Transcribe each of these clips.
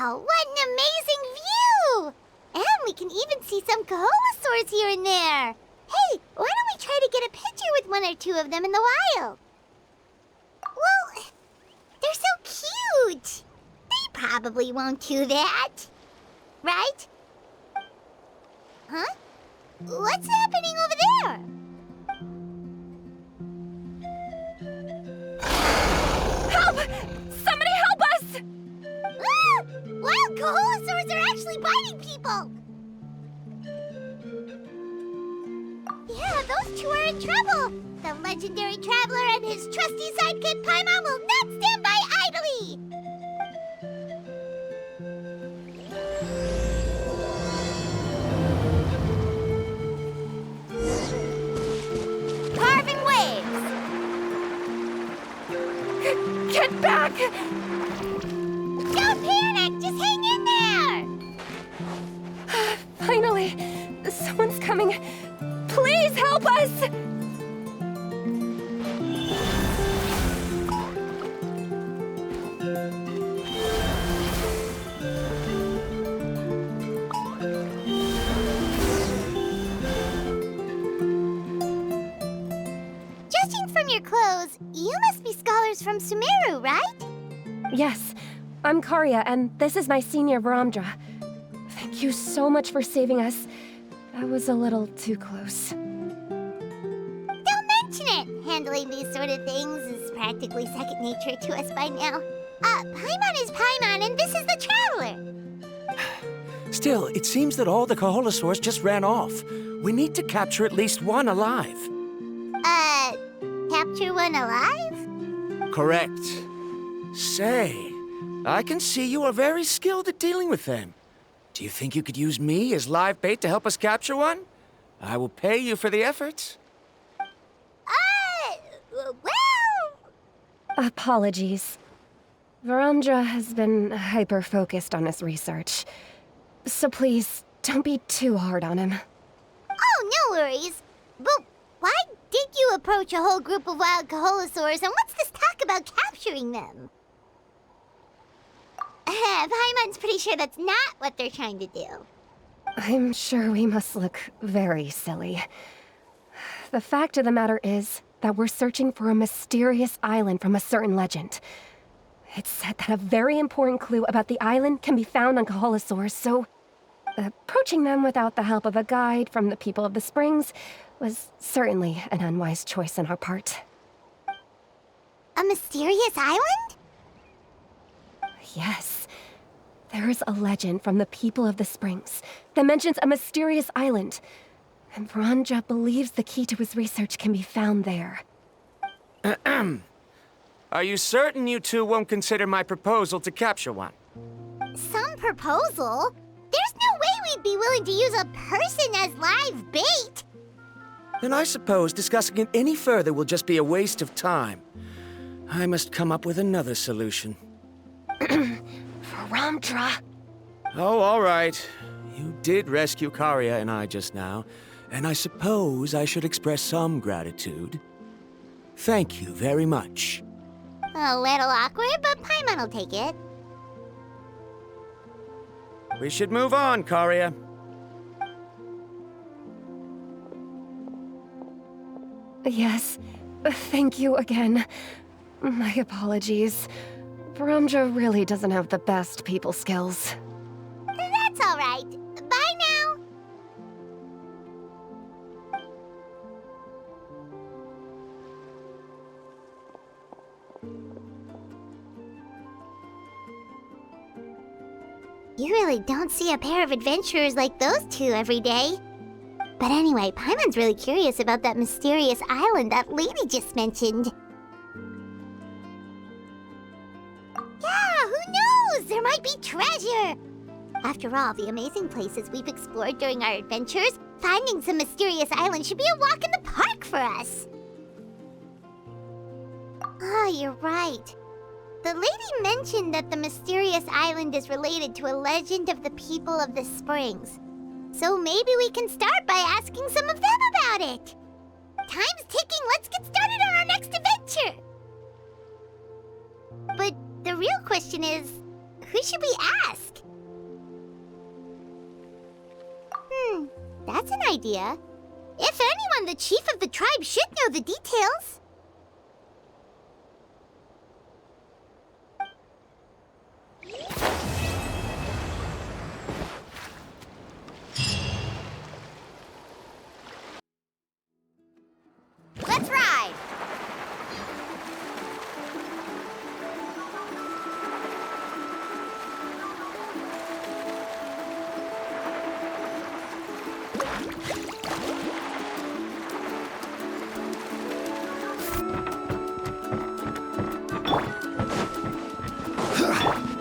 Wow, what an amazing view! And we can even see some Kaholosaurs here and there. Hey, why don't we try to get a picture with one or two of them in the wild? Well, they're so cute. They probably won't do that. Right? Huh? What's happening over there? Help! Somebody help us! Ah! Wild Kaholosaurs are actually biting people! Yeah, those two are in trouble! The legendary traveler and his trusty sidekick Paimon will not stand by idly! Carving waves! Get back! Don't panic! Just hang in there! Finally! Someone's coming! Please help us! Judging from your clothes, you must be scholars from Sumeru, right? Yes, I'm Karya, and this is my senior Varamdra. Thank you so much for saving us. That was a little too close. Don't mention it! Handling these sort of things is practically second nature to us by now. Paimon is Paimon, and this is the Traveler! Still, it seems that all the Kaholosaurs just ran off. We need to capture at least one alive. Capture one alive? Correct. Say, I can see you are very skilled at dealing with them. Do you think you could use me as live bait to help us capture one? I will pay you for the efforts. Well... Apologies. Varamdra has been hyper-focused on his research. So please, don't be too hard on him. Oh, no worries. But why did you approach a whole group of wild Kaholosaurs, and what's this talk about capturing them? Paimon's pretty sure that's not what they're trying to do. I'm sure we must look very silly. The fact of the matter is that we're searching for a mysterious island from a certain legend. It's said that a very important clue about the island can be found on Kaholosaurs, so approaching them without the help of a guide from the people of the Springs was certainly an unwise choice on our part. A mysterious island? Yes. There is a legend from the people of the Springs that mentions a mysterious island, and Varamdra believes the key to his research can be found there. Are you certain you two won't consider my proposal to capture one? Some proposal? There's no way we'd be willing to use a person as live bait! Then I suppose discussing it any further will just be a waste of time. I must come up with another solution. Varamdra! Oh, all right. You did rescue Karya and I just now, and I suppose I should express some gratitude. Thank you very much. A little awkward, but Paimon will take it. We should move on, Karya. Yes, thank you again. My apologies. Varamdra really doesn't have the best people skills. That's all right. Bye now. You really don't see a pair of adventurers like those two every day. But anyway, Paimon's really curious about that mysterious island that lady just mentioned. Yeah, who knows? There might be treasure! After all, the amazing places we've explored during our adventures, finding some mysterious island should be a walk in the park for us. Oh, you're right. The lady mentioned that the mysterious island is related to a legend of the people of the Springs. So maybe we can start by asking some of them about it. Time's ticking, let's get started on our next adventure! But the real question is, who should we ask? That's an idea. If anyone, the chief of the tribe should know the details. Let's ride!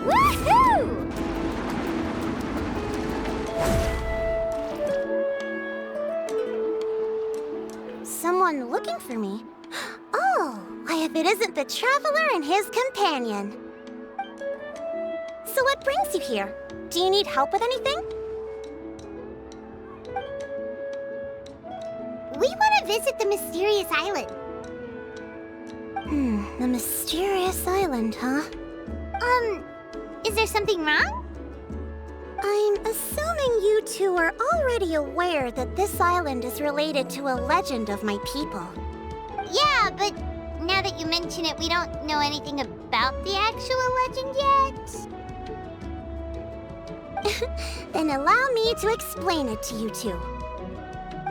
Woohoo! Someone looking for me? Oh, why if it isn't the traveler and his companion? So what brings you here? Do you need help with anything? We want to visit the mysterious island. The mysterious island, huh? Is there something wrong? I'm assuming you two are already aware that this island is related to a legend of my people. Yeah, but now that you mention it, we don't know anything about the actual legend yet. Then allow me to explain it to you two.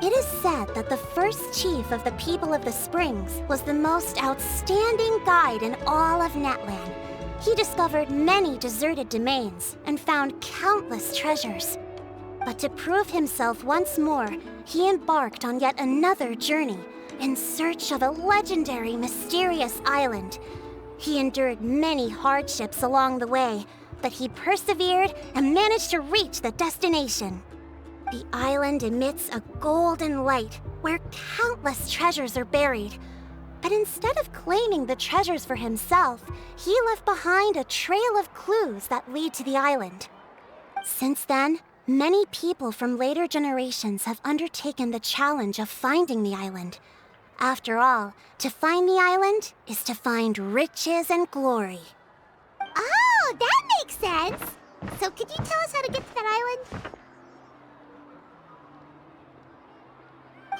It is said that the first chief of the people of the Springs was the most outstanding guide in all of Netland. He discovered many deserted domains and found countless treasures. But to prove himself once more, he embarked on yet another journey in search of a legendary, mysterious island. He endured many hardships along the way, but he persevered and managed to reach the destination. The island emits a golden light where countless treasures are buried. But instead of claiming the treasures for himself, he left behind a trail of clues that lead to the island. Since then, many people from later generations have undertaken the challenge of finding the island. After all, to find the island is to find riches and glory. Oh, that makes sense! So could you tell us how to get to that island?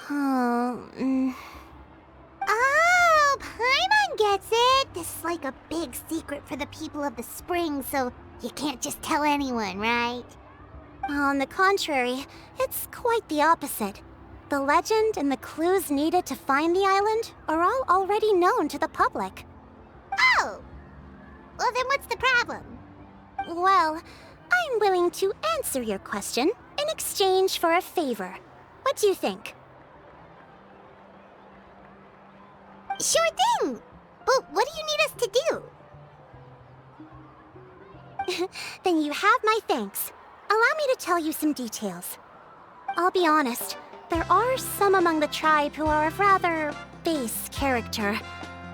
Oh, Paimon gets it! This is like a big secret for the people of the spring, so you can't just tell anyone, right? On the contrary, it's quite the opposite. The legend and the clues needed to find the island are all already known to the public. Oh! Well, then what's the problem? Well, I'm willing to answer your question in exchange for a favor. What do you think? Sure thing! But what do you need us to do? Then you have my thanks. Allow me to tell you some details. I'll be honest, there are some among the tribe who are of rather base character.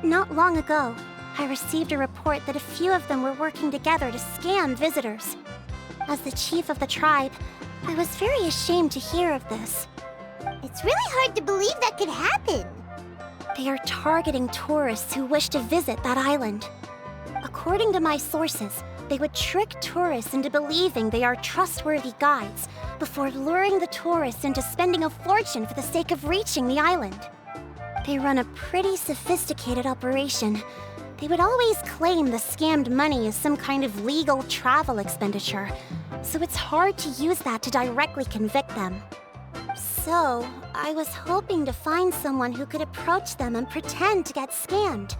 Not long ago, I received a report that a few of them were working together to scam visitors. As the chief of the tribe, I was very ashamed to hear of this. It's really hard to believe that could happen. They are targeting tourists who wish to visit that island. According to my sources, they would trick tourists into believing they are trustworthy guides before luring the tourists into spending a fortune for the sake of reaching the island. They run a pretty sophisticated operation. They would always claim the scammed money is some kind of legal travel expenditure, so it's hard to use that to directly convict them. So, I was hoping to find someone who could approach them and pretend to get scammed.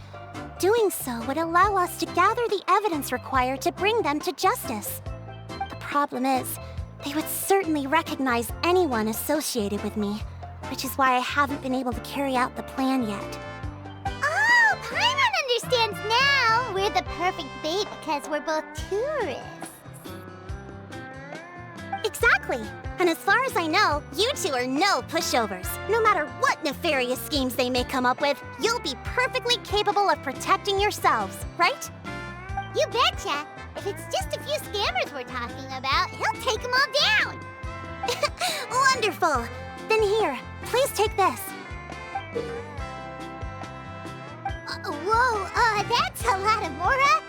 Doing so would allow us to gather the evidence required to bring them to justice. The problem is, they would certainly recognize anyone associated with me, which is why I haven't been able to carry out the plan yet. Oh, Paimon understands now! We're the perfect bait because we're both tourists. Exactly! And as far as I know, you two are no pushovers. No matter what nefarious schemes they may come up with, you'll be perfectly capable of protecting yourselves, right? You betcha! If it's just a few scammers we're talking about, he'll take them all down! Wonderful! Then here, please take this. Whoa, that's a lot of Mora!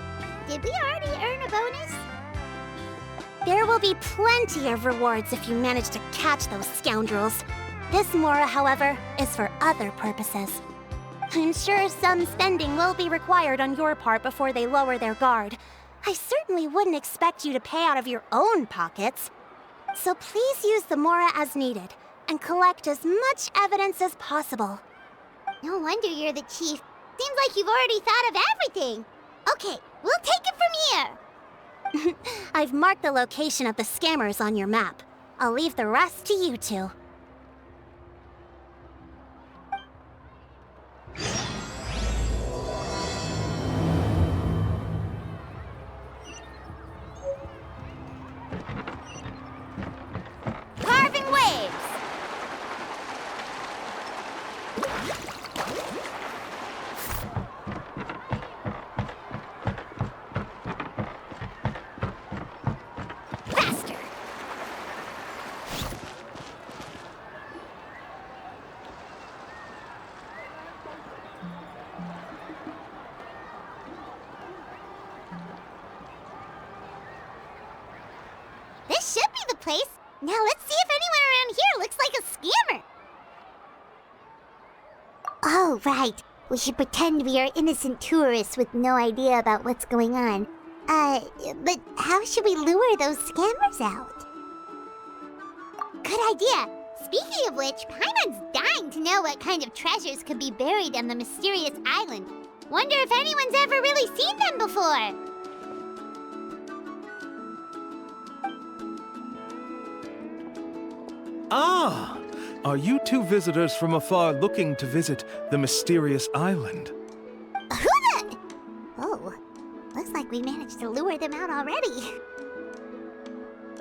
Did we already earn a bonus? There will be plenty of rewards if you manage to catch those scoundrels. This Mora, however, is for other purposes. I'm sure some spending will be required on your part before they lower their guard. I certainly wouldn't expect you to pay out of your own pockets. So please use the Mora as needed, and collect as much evidence as possible. No wonder you're the chief. Seems like you've already thought of everything. Okay, we'll take it from here. I've marked the location of the scammers on your map. I'll leave the rest to you two. Carving waves! Faster! This should be the place. Now let's see if anyone around here looks like a scammer. Oh, right. We should pretend we are innocent tourists with no idea about what's going on. But how should we lure those scammers out? Good idea. Speaking of which, Paimon's dying to know what kind of treasures could be buried on the mysterious island. Wonder if anyone's ever really seen them before. Ah! Are you two visitors from afar looking to visit the mysterious island? Who the... Oh, looks like we managed to lure them out already.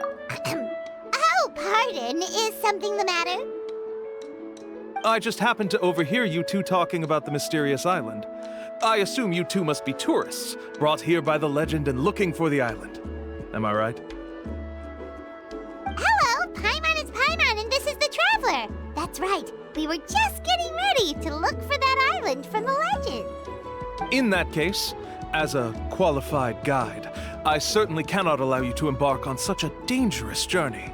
Oh, pardon. Is something the matter? I just happened to overhear you two talking about the mysterious island. I assume you two must be tourists, brought here by the legend and looking for the island. Am I right? Hello, Paimon is Paimon, and this is the Traveler. That's right. We were just getting ready to look for that island from the legend. In that case, as a qualified guide, I certainly cannot allow you to embark on such a dangerous journey.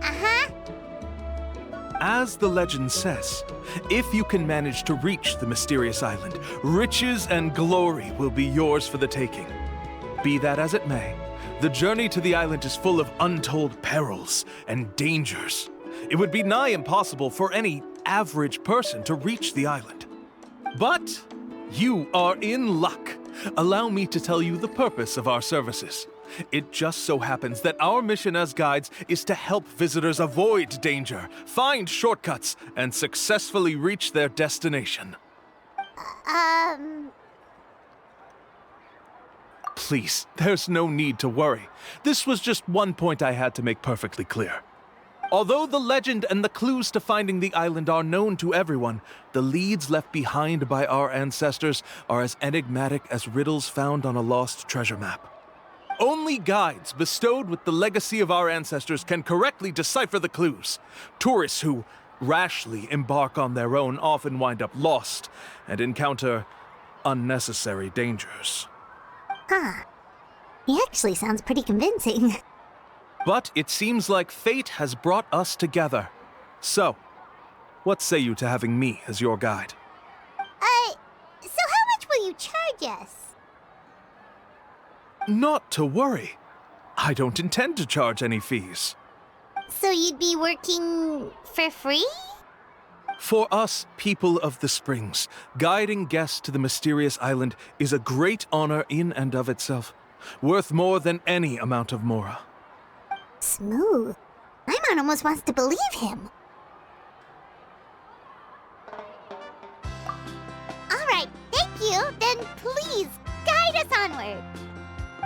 Uh-huh. As the legend says, if you can manage to reach the mysterious island, riches and glory will be yours for the taking. Be that as it may, the journey to the island is full of untold perils and dangers. It would be nigh impossible for any average person to reach the island. But you are in luck. Allow me to tell you the purpose of our services. It just so happens that our mission as guides is to help visitors avoid danger, find shortcuts, and successfully reach their destination. Please, there's no need to worry. This was just one point I had to make perfectly clear. Although the legend and the clues to finding the island are known to everyone, the leads left behind by our ancestors are as enigmatic as riddles found on a lost treasure map. Only guides bestowed with the legacy of our ancestors can correctly decipher the clues. Tourists who rashly embark on their own often wind up lost and encounter unnecessary dangers. Huh. He actually sounds pretty convincing. But it seems like fate has brought us together. So, what say you to having me as your guide? So how much will you charge us? Not to worry. I don't intend to charge any fees. So you'd be working for free? For us, people of the Springs, guiding guests to the mysterious island is a great honor in and of itself, worth more than any amount of Mora. Smooth. Paimon almost wants to believe him. All right, thank you. Then please, guide us onward.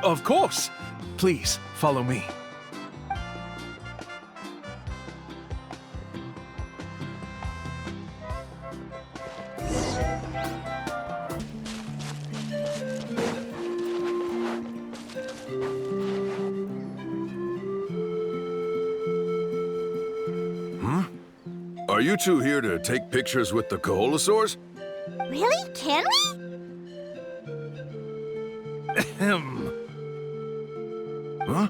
Of course! Please, follow me. Are you two here to take pictures with the Koholosaurs? Really? Can we? Ahem. Huh?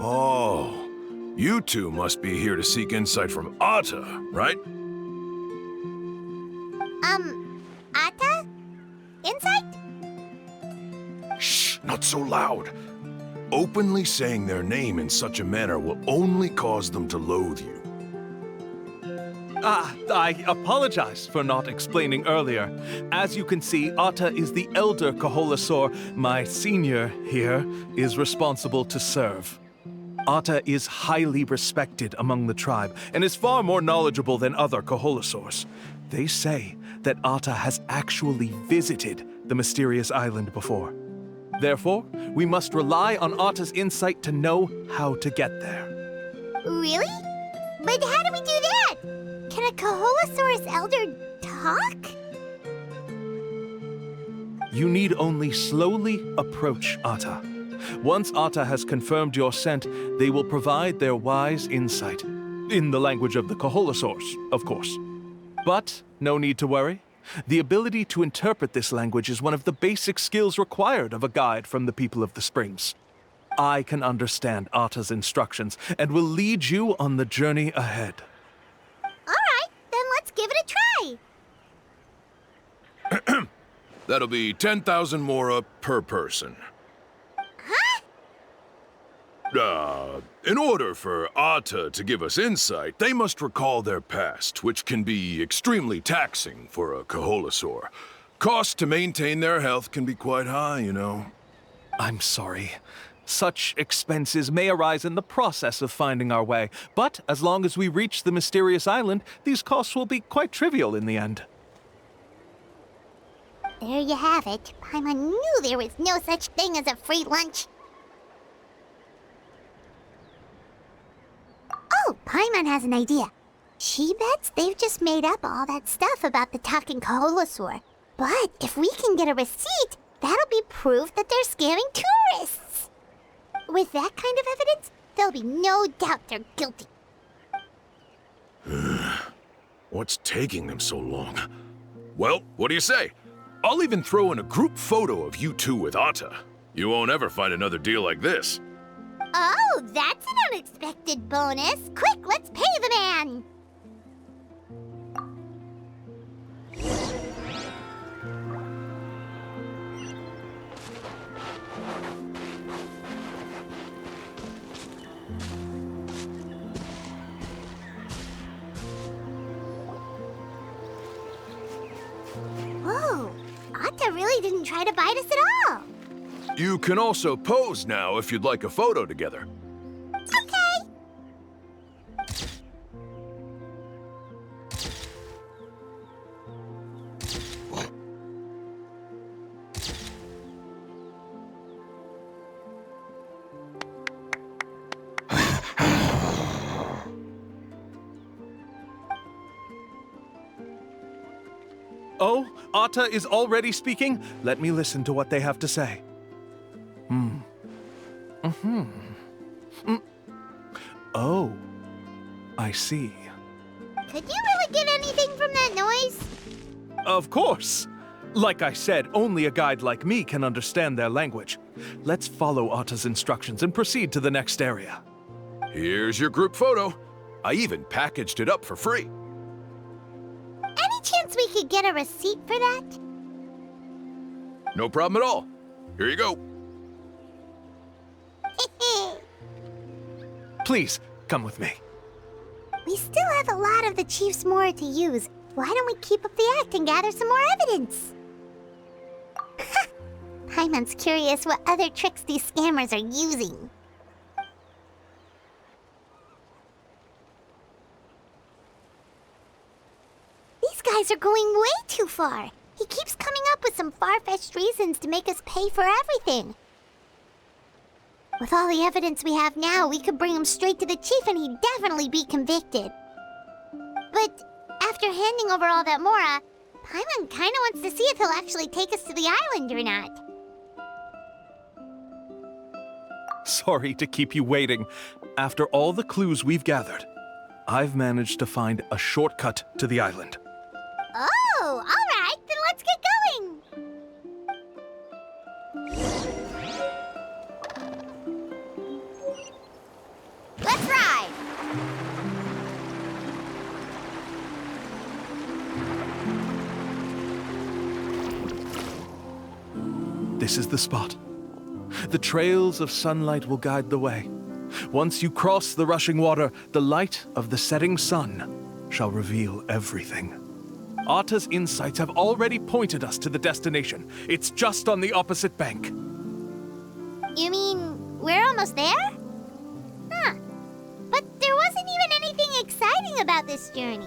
Oh, you two must be here to seek insight from Atta, right? Atta? Insight? Shh, not so loud. Openly saying their name in such a manner will only cause them to loathe you. I apologize for not explaining earlier. As you can see, Atta is the elder Kaholasaur. My senior here is responsible to serve. Atta is highly respected among the tribe and is far more knowledgeable than other Kaholasaurs. They say that Atta has actually visited the mysterious island before. Therefore, we must rely on Atta's insight to know how to get there. Really? But how do we do that? Can a Kaholosaurus elder talk? You need only slowly approach Atta. Once Atta has confirmed your scent, they will provide their wise insight. In the language of the Kaholosaurs, of course. But no need to worry. The ability to interpret this language is one of the basic skills required of a guide from the people of the Springs. I can understand Atta's instructions and will lead you on the journey ahead. All right, then let's give it a try. That'll be 10,000 mora per person. In order for Atta to give us insight, they must recall their past, which can be extremely taxing for a Kaholasaur. Cost to maintain their health can be quite high, you know. I'm sorry. Such expenses may arise in the process of finding our way, but as long as we reach the mysterious island, these costs will be quite trivial in the end. There you have it. Paimon knew there was no such thing as a free lunch. Oh, Paimon has an idea. She bets they've just made up all that stuff about the talking Kaholosaur. But if we can get a receipt, that'll be proof that they're scamming tourists. With that kind of evidence, there'll be no doubt they're guilty. What's taking them so long? Well, what do you say? I'll even throw in a group photo of you two with Atta. You won't ever find another deal like this. Oh, that's an unexpected bonus. Quick, let's pay the man. Whoa, Atta really didn't try to bite us at all. You can also pose now if you'd like a photo together. Okay. Oh, Atta is already speaking? Let me listen to what they have to say. Oh, I see. Could you really get anything from that noise? Of course! Like I said, only a guide like me can understand their language. Let's follow Atta's instructions and proceed to the next area. Here's your group photo. I even packaged it up for free. Any chance we could get a receipt for that? No problem at all. Here you go. Please, come with me. We still have a lot of the Chief's Mora to use. Why don't we keep up the act and gather some more evidence? Paimon's curious what other tricks these scammers are using. These guys are going way too far. He keeps coming up with some far-fetched reasons to make us pay for everything. With all the evidence we have now, we could bring him straight to the chief and he'd definitely be convicted. But after handing over all that Mora, Paimon kinda wants to see if he'll actually take us to the island or not. Sorry to keep you waiting. After all the clues we've gathered, I've managed to find a shortcut to the island. Oh, all right, then let's get going. This is the spot. The trails of sunlight will guide the way. Once you cross the rushing water, the light of the setting sun shall reveal everything. Arta's insights have already pointed us to the destination. It's just on the opposite bank. You mean we're almost there? Huh. But there wasn't even anything exciting about this journey.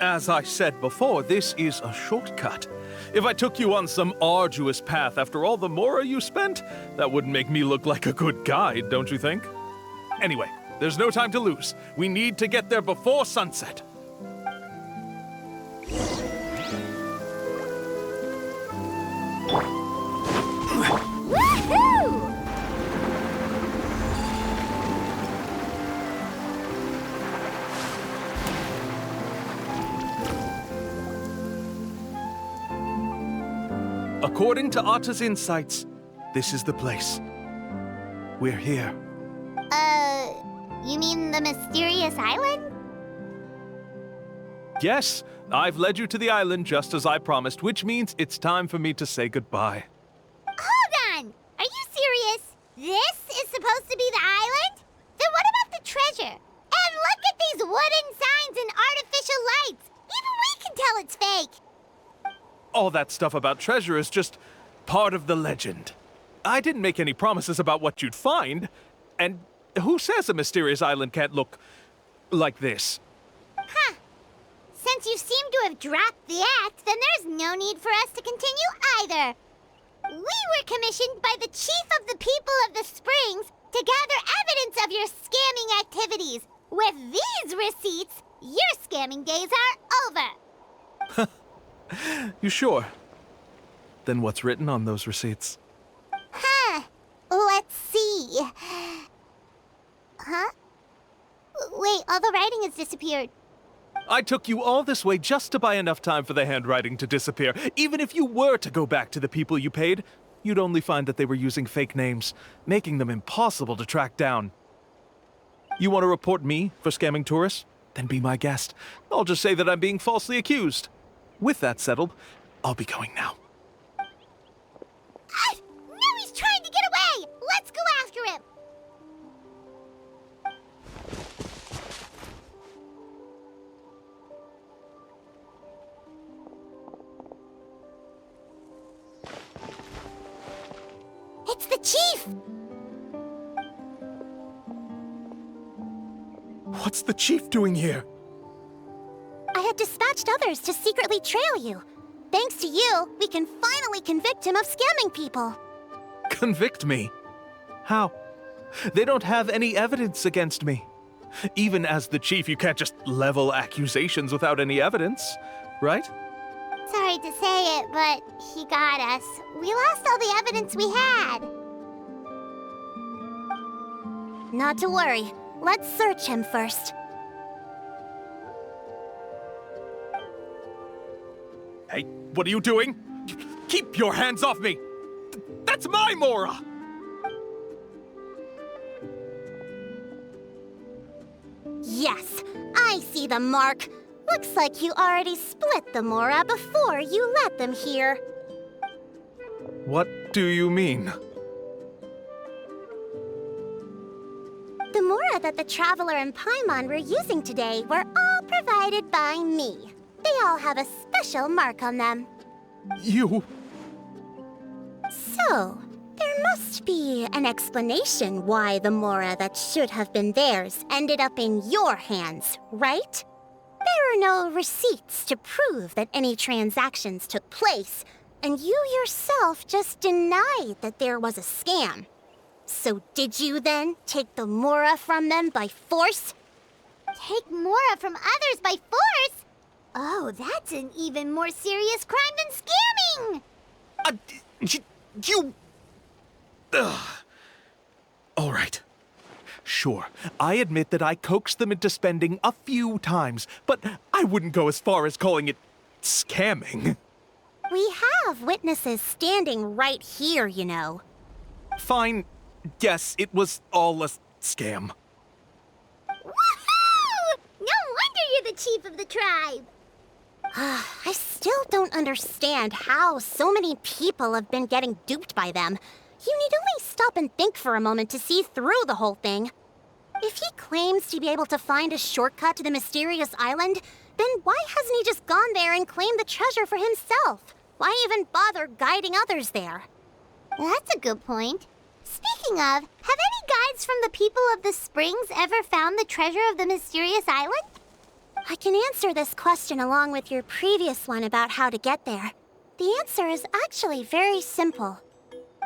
As I said before, this is a shortcut. If I took you on some arduous path after all the mora you spent, that wouldn't make me look like a good guide, don't you think? Anyway, there's no time to lose. We need to get there before sunset. Woohoo! According to Arta's insights, this is the place. We're here. You mean the mysterious island? Yes, I've led you to the island just as I promised, which means it's time for me to say goodbye. Hold on! Are you serious? This is supposed to be the island? Then what about the treasure? And look at these wooden signs and artificial lights! Even we can tell it's fake! All that stuff about treasure is just part of the legend. I didn't make any promises about what you'd find, and who says a mysterious island can't look like this? Huh. Since you seem to have dropped the act, then there's no need for us to continue either. We were commissioned by the chief of the people of the Springs to gather evidence of your scamming activities. With these receipts, your scamming days are over. You sure? Then what's written on those receipts? Huh. Let's see. Huh? Wait, all the writing has disappeared. I took you all this way just to buy enough time for the handwriting to disappear. Even if you were to go back to the people you paid, you'd only find that they were using fake names, making them impossible to track down. You want to report me for scamming tourists? Then be my guest. I'll just say that I'm being falsely accused. With that settled, I'll be going now. Now he's trying to get away! Let's go after him! It's the chief! What's the chief doing here? I had dispatched others to secretly trail you. Thanks to you, we can finally convict him of scamming people. Convict me? How? They don't have any evidence against me. Even as the chief, you can't just level accusations without any evidence, right? Sorry to say it, but he got us. We lost all the evidence we had. Not to worry. Let's search him first. Hey, what are you doing? Keep your hands off me! That's my Mora! Yes, I see the mark. Looks like you already split the Mora before you let them here. What do you mean? The Mora that the Traveler and Paimon were using today were all provided by me. They all have a special mark on them. You... So, there must be an explanation why the Mora that should have been theirs ended up in your hands, right? There are no receipts to prove that any transactions took place, and you yourself just denied that there was a scam. So did you then take the Mora from them by force? Take Mora from others by force? Oh, that's an even more serious crime than scamming! You... Ugh. All right. Sure, I admit that I coaxed them into spending a few times, but I wouldn't go as far as calling it scamming. We have witnesses standing right here, you know. Fine. Yes, it was all a scam. Woohoo! No wonder you're the chief of the tribe! I still don't understand how so many people have been getting duped by them. You need only stop and think for a moment to see through the whole thing. If he claims to be able to find a shortcut to the mysterious island, then why hasn't he just gone there and claimed the treasure for himself? Why even bother guiding others there? That's a good point. Speaking of, have any guides from the people of the Springs ever found the treasure of the mysterious island? I can answer this question along with your previous one about how to get there. The answer is actually very simple.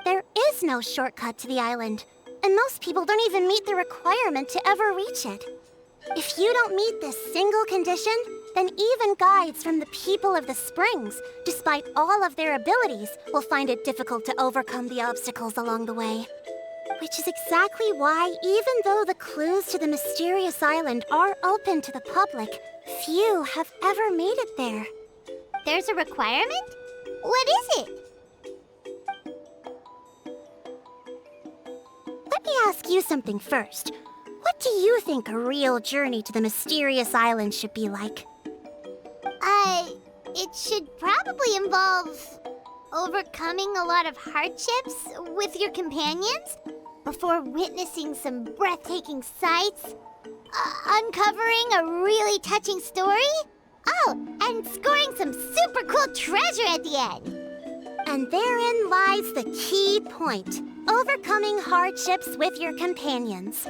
There is no shortcut to the island, and most people don't even meet the requirement to ever reach it. If you don't meet this single condition, then even guides from the people of the Springs, despite all of their abilities, will find it difficult to overcome the obstacles along the way. Which is exactly why, even though the clues to the mysterious island are open to the public, few have ever made it there. There's a requirement? What is it? Let me ask you something first. What do you think a real journey to the mysterious island should be like? It should probably involve overcoming a lot of hardships with your companions before witnessing some breathtaking sights, uncovering a really touching story, and scoring some super cool treasure at the end. And therein lies the key point, overcoming hardships with your companions.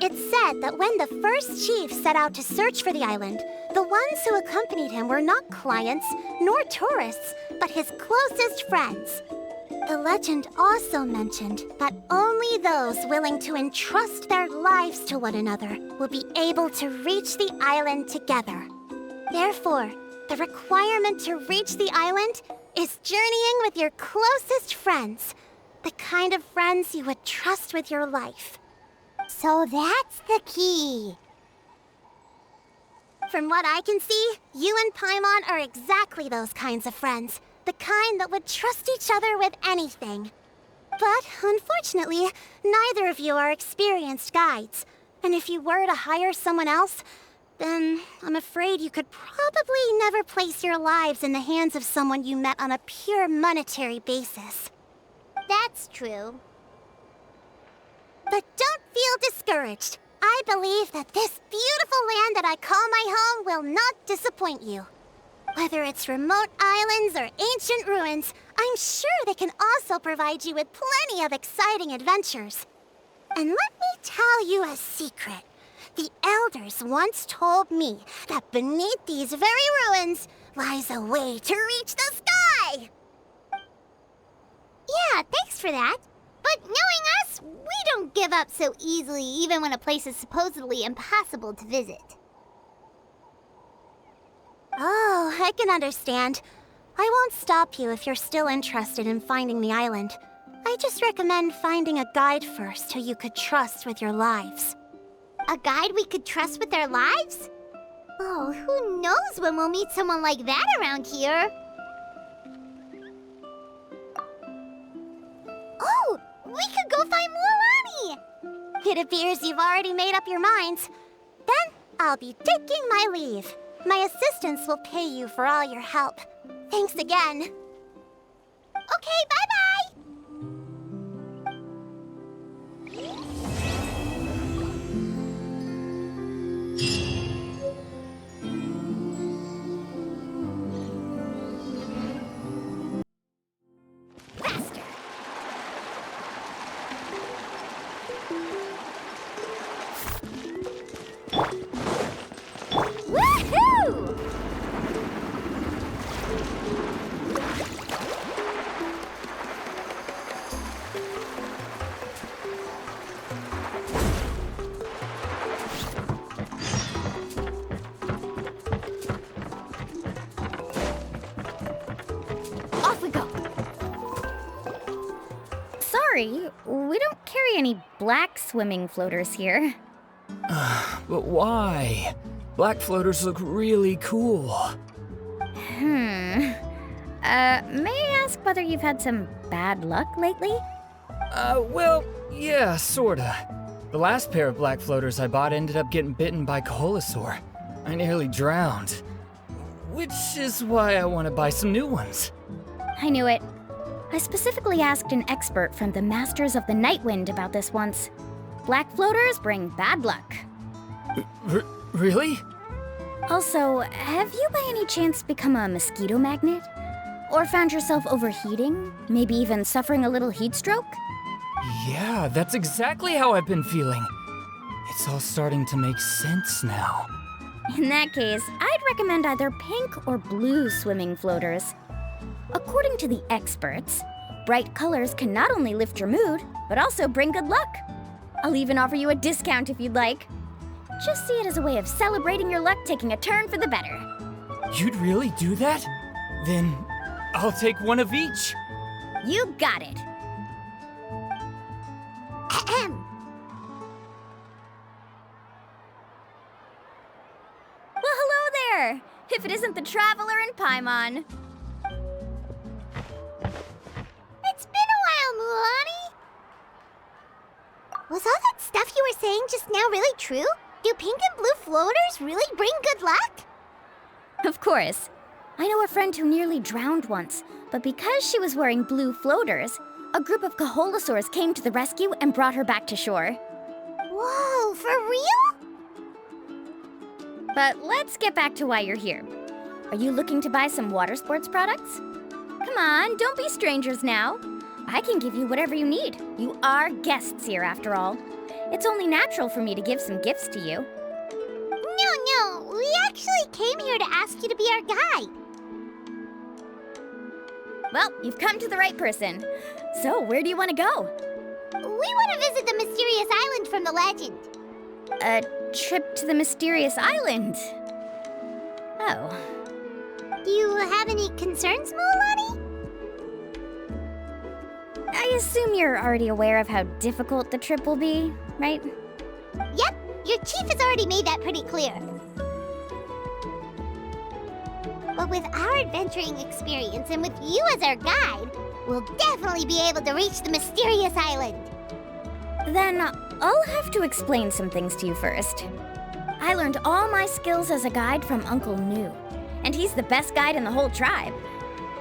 It's said that when the first chief set out to search for the island, the ones who accompanied him were not clients nor tourists, but his closest friends. The legend also mentioned that only those willing to entrust their lives to one another will be able to reach the island together. Therefore, the requirement to reach the island is journeying with your closest friends, the kind of friends you would trust with your life. So that's the key. From what I can see, you and Paimon are exactly those kinds of friends. The kind that would trust each other with anything. But unfortunately, neither of you are experienced guides. And if you were to hire someone else, then I'm afraid you could probably never place your lives in the hands of someone you met on a pure monetary basis. That's true. But don't feel discouraged. I believe that this beautiful land that I call my home will not disappoint you. Whether it's remote islands or ancient ruins, I'm sure they can also provide you with plenty of exciting adventures. And let me tell you a secret. The elders once told me that beneath these very ruins lies a way to reach the sky! Yeah, thanks for that. But knowing us, we don't give up so easily even when a place is supposedly impossible to visit. Oh, I can understand. I won't stop you if you're still interested in finding the island. I just recommend finding a guide first who you could trust with your lives. A guide we could trust with our lives? Oh, who knows when we'll meet someone like that around here? Oh, we could go find Mualani! It appears you've already made up your minds. Then I'll be taking my leave. My assistants will pay you for all your help. Thanks again. Okay, bye-bye! Faster! Woohoo! Off we go! Sorry, we don't carry any black swimming floaters here. But why? Black floaters look really cool. May I ask whether you've had some bad luck lately? Well, yeah, sorta. The last pair of black floaters I bought ended up getting bitten by Koholosaur. I nearly drowned. which is why I want to buy some new ones. I knew it. I specifically asked an expert from the Masters of the Night Wind about this once. Black floaters bring bad luck. Really? Also, have you by any chance become a mosquito magnet? Or found yourself overheating? Maybe even suffering a little heat stroke? Yeah, that's exactly how I've been feeling. It's all starting to make sense now. In that case, I'd recommend either pink or blue swimming floaters. According to the experts, bright colors can not only lift your mood, but also bring good luck. I'll even offer you a discount if you'd like. Just see it as a way of celebrating your luck taking a turn for the better. You'd really do that? Then I'll take one of each. You got it. Ahem. Well, hello there! If it isn't the Traveler in Paimon. It's been a while, Mulan. Was all that stuff you were saying just now really true? Do pink and blue floaters really bring good luck? Of course. I know a friend who nearly drowned once, but because she was wearing blue floaters, a group of Kaholosaurs came to the rescue and brought her back to shore. Whoa, for real? But let's get back to why you're here. Are you looking to buy some water sports products? Come on, don't be strangers now. I can give you whatever you need. You are guests here, after all. It's only natural for me to give some gifts to you. No, we actually came here to ask you to be our guide. Well, you've come to the right person. So, where do you want to go? We want to visit the mysterious island from the legend. A trip to the mysterious island? Oh. Do you have any concerns, Mulan? I assume you're already aware of how difficult the trip will be, right? Yep, your chief has already made that pretty clear. But with our adventuring experience and with you as our guide, we'll definitely be able to reach the mysterious island. Then I'll have to explain some things to you first. I learned all my skills as a guide from Uncle Nu, and he's the best guide in the whole tribe.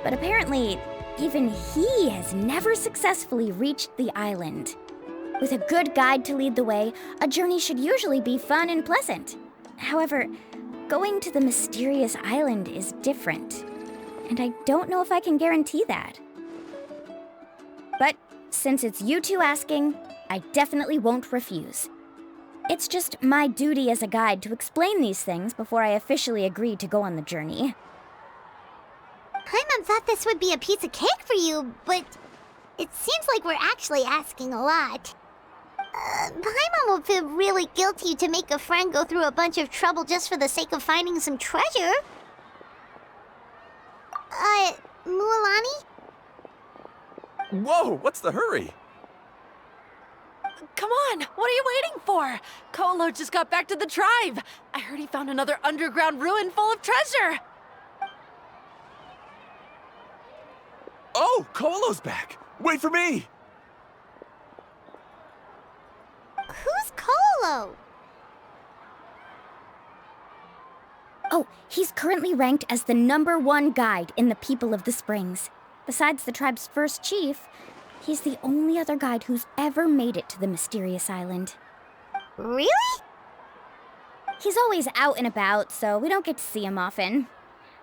But apparently, even he has never successfully reached the island. With a good guide to lead the way, a journey should usually be fun and pleasant. However, going to the mysterious island is different, and I don't know if I can guarantee that. But since it's you two asking, I definitely won't refuse. It's just my duty as a guide to explain these things before I officially agree to go on the journey. Paimon thought this would be a piece of cake for you, but it seems like we're actually asking a lot. Paimon will feel really guilty to make a friend go through a bunch of trouble just for the sake of finding some treasure. Mualani? Whoa, what's the hurry? Come on, what are you waiting for? Kolo just got back to the tribe. I heard he found another underground ruin full of treasure. Oh, Kolo's back. Wait for me. Who's Kolo? Oh, he's currently ranked as the #1 guide in the People of the Springs. Besides the tribe's first chief, he's the only other guide who's ever made it to the mysterious island. Really? He's always out and about, so we don't get to see him often.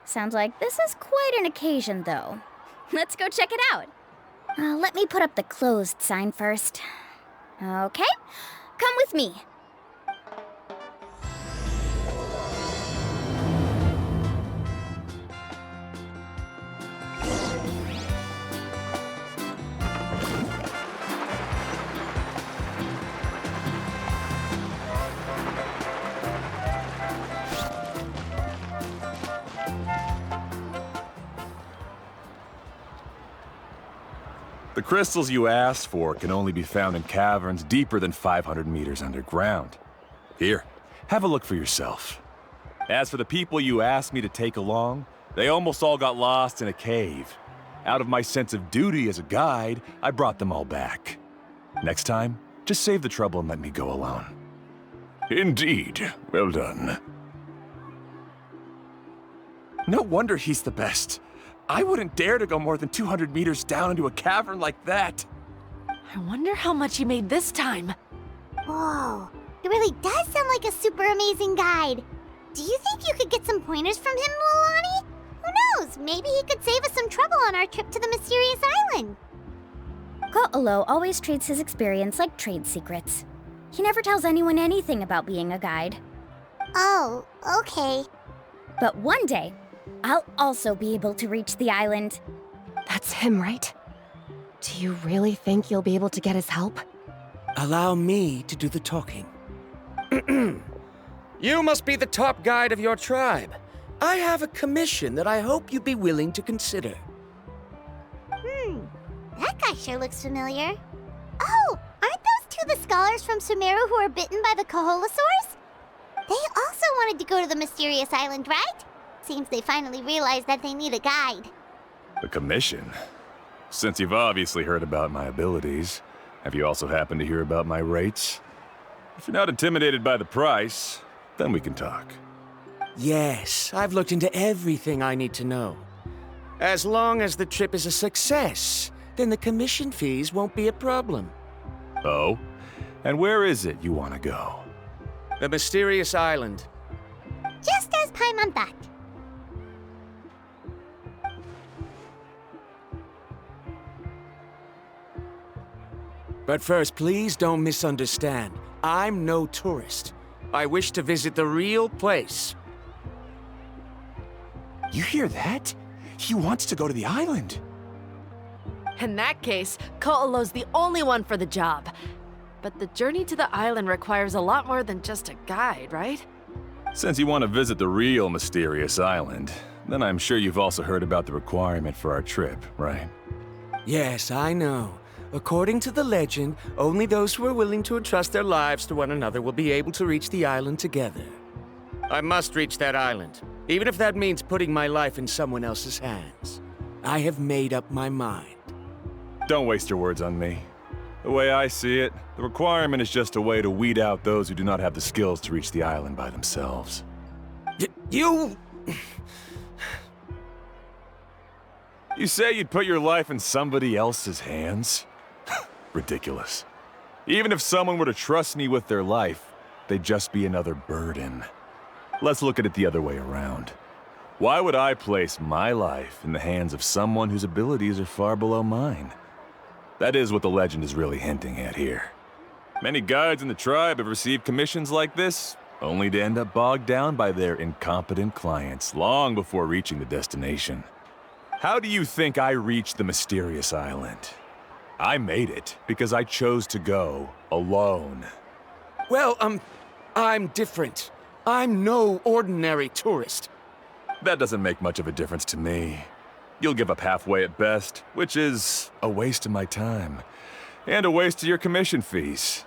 Sounds like this is quite an occasion, though. Let's go check it out. Let me put up the closed sign first. Okay, come with me. The crystals you asked for can only be found in caverns deeper than 500 meters underground. Here, have a look for yourself. As for the people you asked me to take along, they almost all got lost in a cave. Out of my sense of duty as a guide, I brought them all back. Next time, just save the trouble and let me go alone. Indeed. Well done. No wonder he's the best. I wouldn't dare to go more than 200 meters down into a cavern like that. I wonder how much he made this time. Whoa, it really does sound like a super amazing guide. Do you think you could get some pointers from him, Mualani? Who knows? Maybe he could save us some trouble on our trip to the mysterious island. Ko'olo always treats his experience like trade secrets. He never tells anyone anything about being a guide. Oh, okay. But one day, I'll also be able to reach the island. That's him, right? Do you really think you'll be able to get his help? Allow me to do the talking. You must be the top guide of your tribe. I have a commission that I hope you'd be willing to consider. That guy sure looks familiar. Oh, aren't those two the scholars from Sumeru who were bitten by the Koholosaurs? They also wanted to go to the mysterious island, right? Seems they finally realized that they need a guide. A commission? Since you've obviously heard about my abilities, have you also happened to hear about my rates? If you're not intimidated by the price, then we can talk. Yes, I've looked into everything I need to know. As long as the trip is a success, then the commission fees won't be a problem. Oh? And where is it you want to go? The mysterious island. Just as Paimon thought. But first, please don't misunderstand. I'm no tourist. I wish to visit the real place. You hear that? He wants to go to the island. In that case, Ko'olo's the only one for the job. But the journey to the island requires a lot more than just a guide, right? Since you want to visit the real mysterious island, then I'm sure you've also heard about the requirement for our trip, right? Yes, I know. According to the legend, only those who are willing to entrust their lives to one another will be able to reach the island together. I must reach that island, even if that means putting my life in someone else's hands. I have made up my mind. Don't waste your words on me. The way I see it, the requirement is just a way to weed out those who do not have the skills to reach the island by themselves. You... You say you'd put your life in somebody else's hands? Ridiculous. Even if someone were to trust me with their life, they'd just be another burden. Let's look at it the other way around. Why would I place my life in the hands of someone whose abilities are far below mine? That is what the legend is really hinting at here. Many guides in the tribe have received commissions like this, only to end up bogged down by their incompetent clients long before reaching the destination. How do you think I reached the mysterious island? I made it because I chose to go alone. Well, I'm different. I'm no ordinary tourist. That doesn't make much of a difference to me. You'll give up halfway at best, which is a waste of my time. And a waste of your commission fees.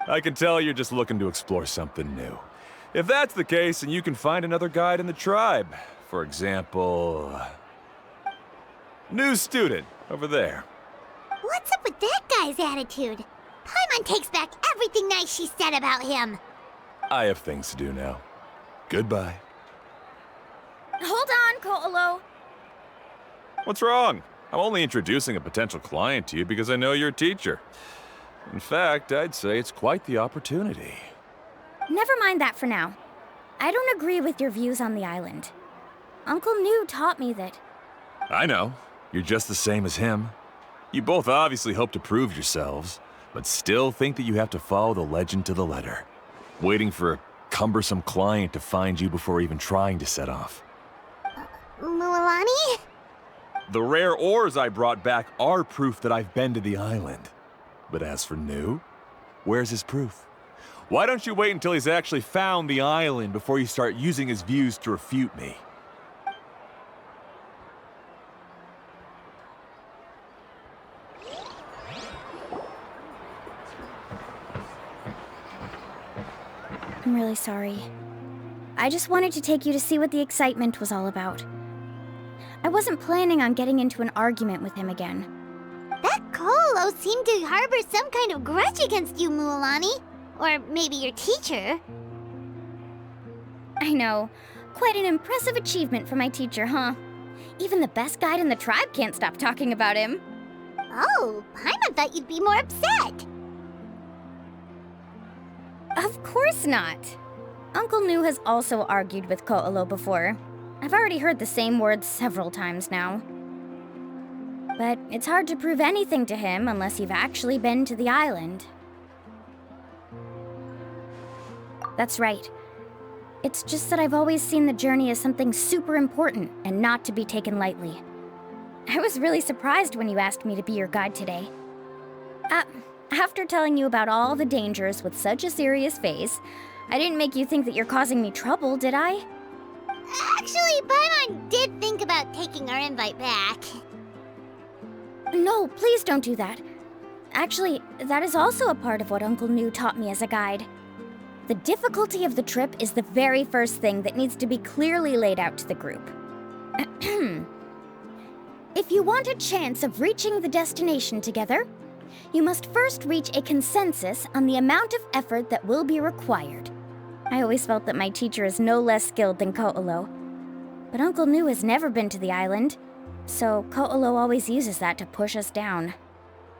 I can tell you're just looking to explore something new. If that's the case, then you can find another guide in the tribe. For example... new student, over there. What's up with that guy's attitude? Paimon takes back everything nice she said about him. I have things to do now. Goodbye. Hold on, Ko'olo. What's wrong? I'm only introducing a potential client to you because I know you're a teacher. In fact, I'd say it's quite the opportunity. Never mind that for now. I don't agree with your views on the island. Uncle New taught me that... I know. You're just the same as him. You both obviously hope to prove yourselves, but still think that you have to follow the legend to the letter, waiting for a cumbersome client to find you before even trying to set off. Mualani? The rare ores I brought back are proof that I've been to the island. But as for New, where's his proof? Why don't you wait until he's actually found the island before you start using his views to refute me? I'm really sorry. I just wanted to take you to see what the excitement was all about. I wasn't planning on getting into an argument with him again. That Ko'olo seemed to harbor some kind of grudge against you, Mualani. Or maybe your teacher. I know. Quite an impressive achievement for my teacher, huh? Even the best guide in the tribe can't stop talking about him. Oh, Paimon thought you'd be more upset. Of course not. Uncle Nu has also argued with Ko'olo before. I've already heard the same words several times now. But it's hard to prove anything to him unless you've actually been to the island. That's right. It's just that I've always seen the journey as something super important and not to be taken lightly. I was really surprised when you asked me to be your guide today. After telling you about all the dangers with such a serious face, I didn't make you think that you're causing me trouble, did I? Actually, Paimon did think about taking our invite back. No, please don't do that. Actually, that is also a part of what Uncle Nu taught me as a guide. The difficulty of the trip is the very first thing that needs to be clearly laid out to the group. If you want a chance of reaching the destination together, you must first reach a consensus on the amount of effort that will be required. I always felt that my teacher is no less skilled than Ko'olo. But Uncle Nu has never been to the island, so Ko'olo always uses that to push us down.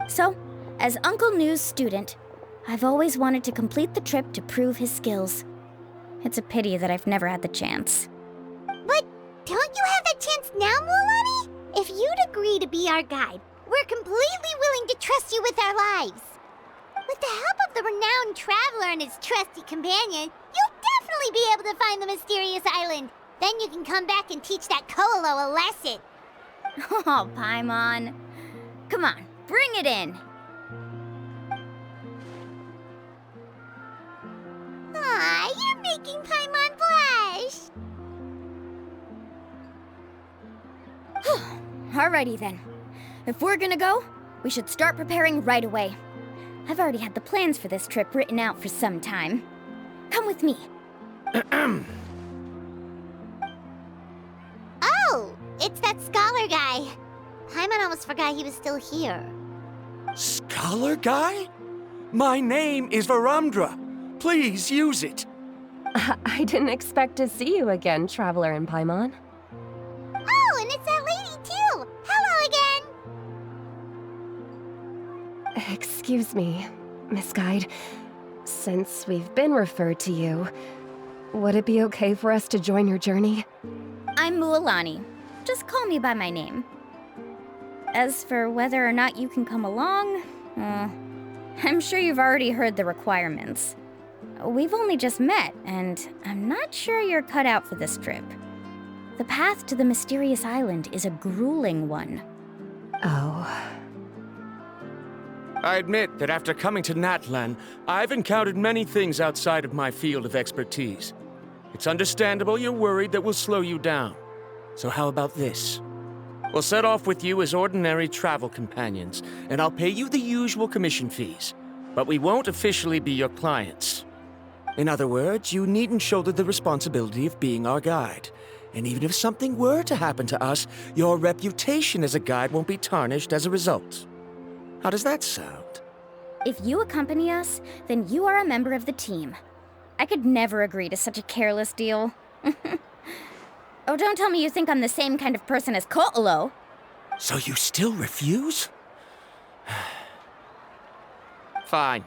So, as Uncle Nu's student, I've always wanted to complete the trip to prove his skills. It's a pity that I've never had the chance. But don't you have that chance now, Mualani? If you'd agree to be our guide, we're completely willing to trust you with our lives. With the help of the renowned traveler and his trusty companion, you'll definitely be able to find the mysterious island. Then you can come back and teach that Ko'olo a lesson. Oh, Paimon. Come on, bring it in. Aw, you're making Paimon blush. Alrighty then. If we're gonna go, we should start preparing right away. I've already had the plans for this trip written out for some time. Come with me. Oh, it's that scholar guy. Paimon almost forgot he was still here. Scholar guy? My name is Varamdra. Please use it. I didn't expect to see you again, Traveler in Paimon. Oh, and it's that lady too. Hello again. Excuse me, Miss Guide. Since we've been referred to you, would it be okay for us to join your journey? I'm Mualani. Just call me by my name. As for whether or not you can come along, I'm sure you've already heard the requirements. We've only just met, and I'm not sure you're cut out for this trip. The path to the mysterious island is a grueling one. Oh. I admit that after coming to Natlan, I've encountered many things outside of my field of expertise. It's understandable you're worried that we'll slow you down. So how about this? We'll set off with you as ordinary travel companions, and I'll pay you the usual commission fees. But we won't officially be your clients. In other words, you needn't shoulder the responsibility of being our guide. And even if something were to happen to us, your reputation as a guide won't be tarnished as a result. How does that sound? If you accompany us, then you are a member of the team. I could never agree to such a careless deal. Oh, don't tell me you think I'm the same kind of person as Ko'olo. So you still refuse? Fine.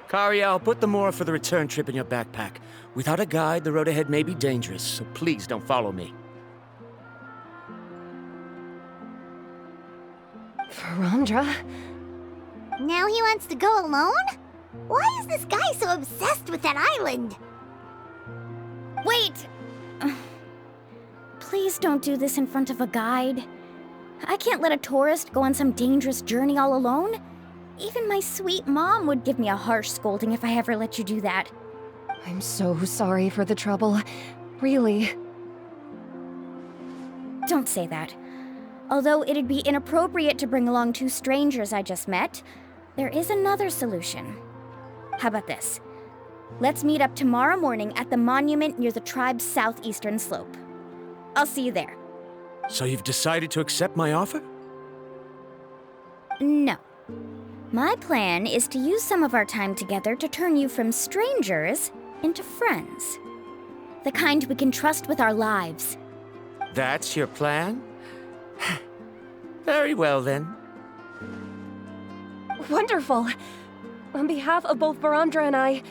Kariel, put the Mora for the return trip in your backpack. Without a guide, the road ahead may be dangerous, so please don't follow me. Varamdra? Now he wants to go alone? Why is this guy so obsessed with that island? Wait! Please don't do this in front of a guide. I can't let a tourist go on some dangerous journey all alone. Even my sweet mom would give me a harsh scolding if I ever let you do that. I'm so sorry for the trouble. Really. Don't say that. Although it'd be inappropriate to bring along two strangers I just met, there is another solution. How about this? Let's meet up tomorrow morning at the monument near the tribe's southeastern slope. I'll see you there. So you've decided to accept my offer? No. My plan is to use some of our time together to turn you from strangers into friends. The kind we can trust with our lives. That's your plan? Very well, then. Wonderful. On behalf of both Barandra and I,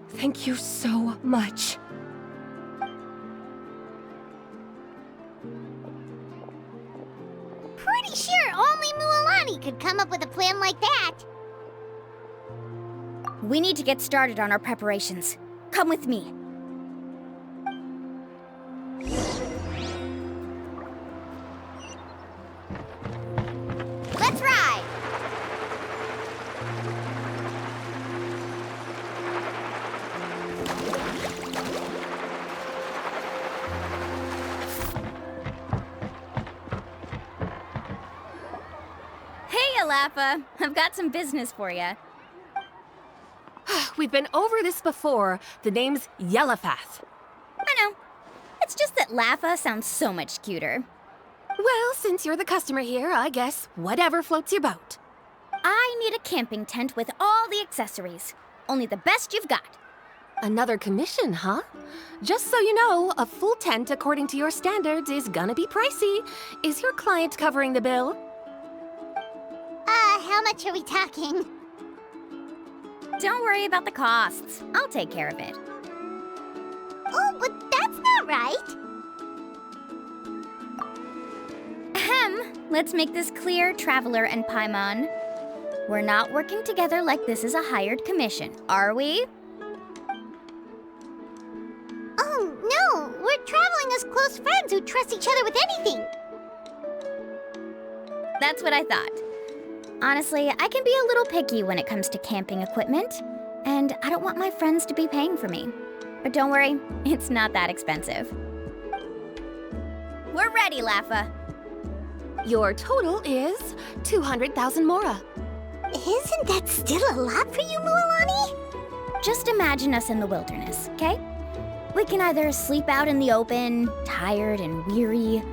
thank you so much. Pretty sure only Mualani could come up with a plan like that. We need to get started on our preparations. Come with me. Let's ride! Hey, Alafa. I've got some business for you. We've been over this before. The name's Yellowfath. I know. It's just that Lafa sounds so much cuter. Well, since you're the customer here, I guess whatever floats your boat. I need a camping tent with all the accessories. Only the best you've got. Another commission, huh? Just so you know, a full tent according to your standards is gonna be pricey. Is your client covering the bill? How much are we talking? Don't worry about the costs. I'll take care of it. Oh, but that's not right. Ahem. Let's make this clear, Traveler and Paimon. We're not working together like this is a hired commission, are we? Oh, no. We're traveling as close friends who trust each other with anything. That's what I thought. Honestly, I can be a little picky when it comes to camping equipment, and I don't want my friends to be paying for me. But don't worry, it's not that expensive. We're ready, Lafa. Your total is 200,000 mora. Isn't that still a lot for you, Mualani? Just imagine us in the wilderness, okay? We can either sleep out in the open, tired and weary,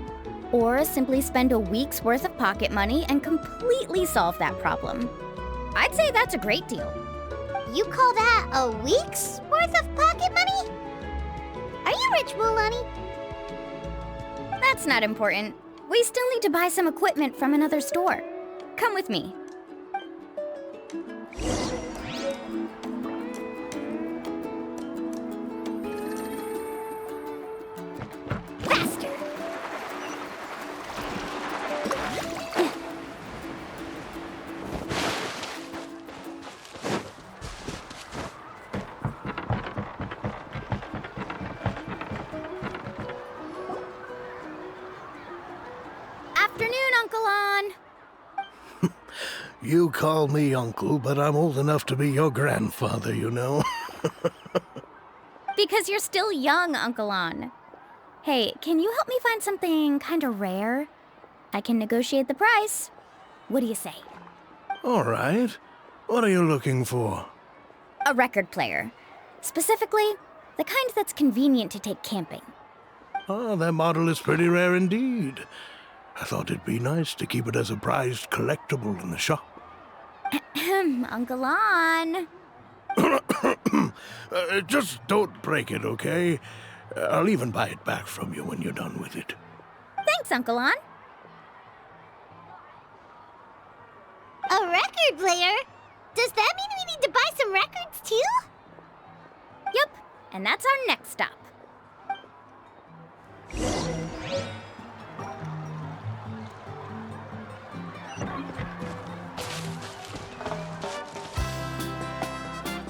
or simply spend a week's worth of pocket money and completely solve that problem. I'd say that's a great deal. You call that a week's worth of pocket money? Are you rich, Mualani? That's not important. We still need to buy some equipment from another store. Come with me. Faster! Afternoon, Uncle On. You call me uncle, but I'm old enough to be your grandfather, you know. Because you're still young, Uncle On. Hey, can you help me find something kind of rare? I can negotiate the price. What do you say? All right. What are you looking for? A record player. Specifically, the kind that's convenient to take camping. Ah, that model is pretty rare indeed. I thought it'd be nice to keep it as a prized collectible in the shop. Uncle On. Just don't break it, okay? I'll even buy it back from you when you're done with it. Thanks, Uncle On. A record player? Does that mean we need to buy some records too? Yep, and that's our next stop.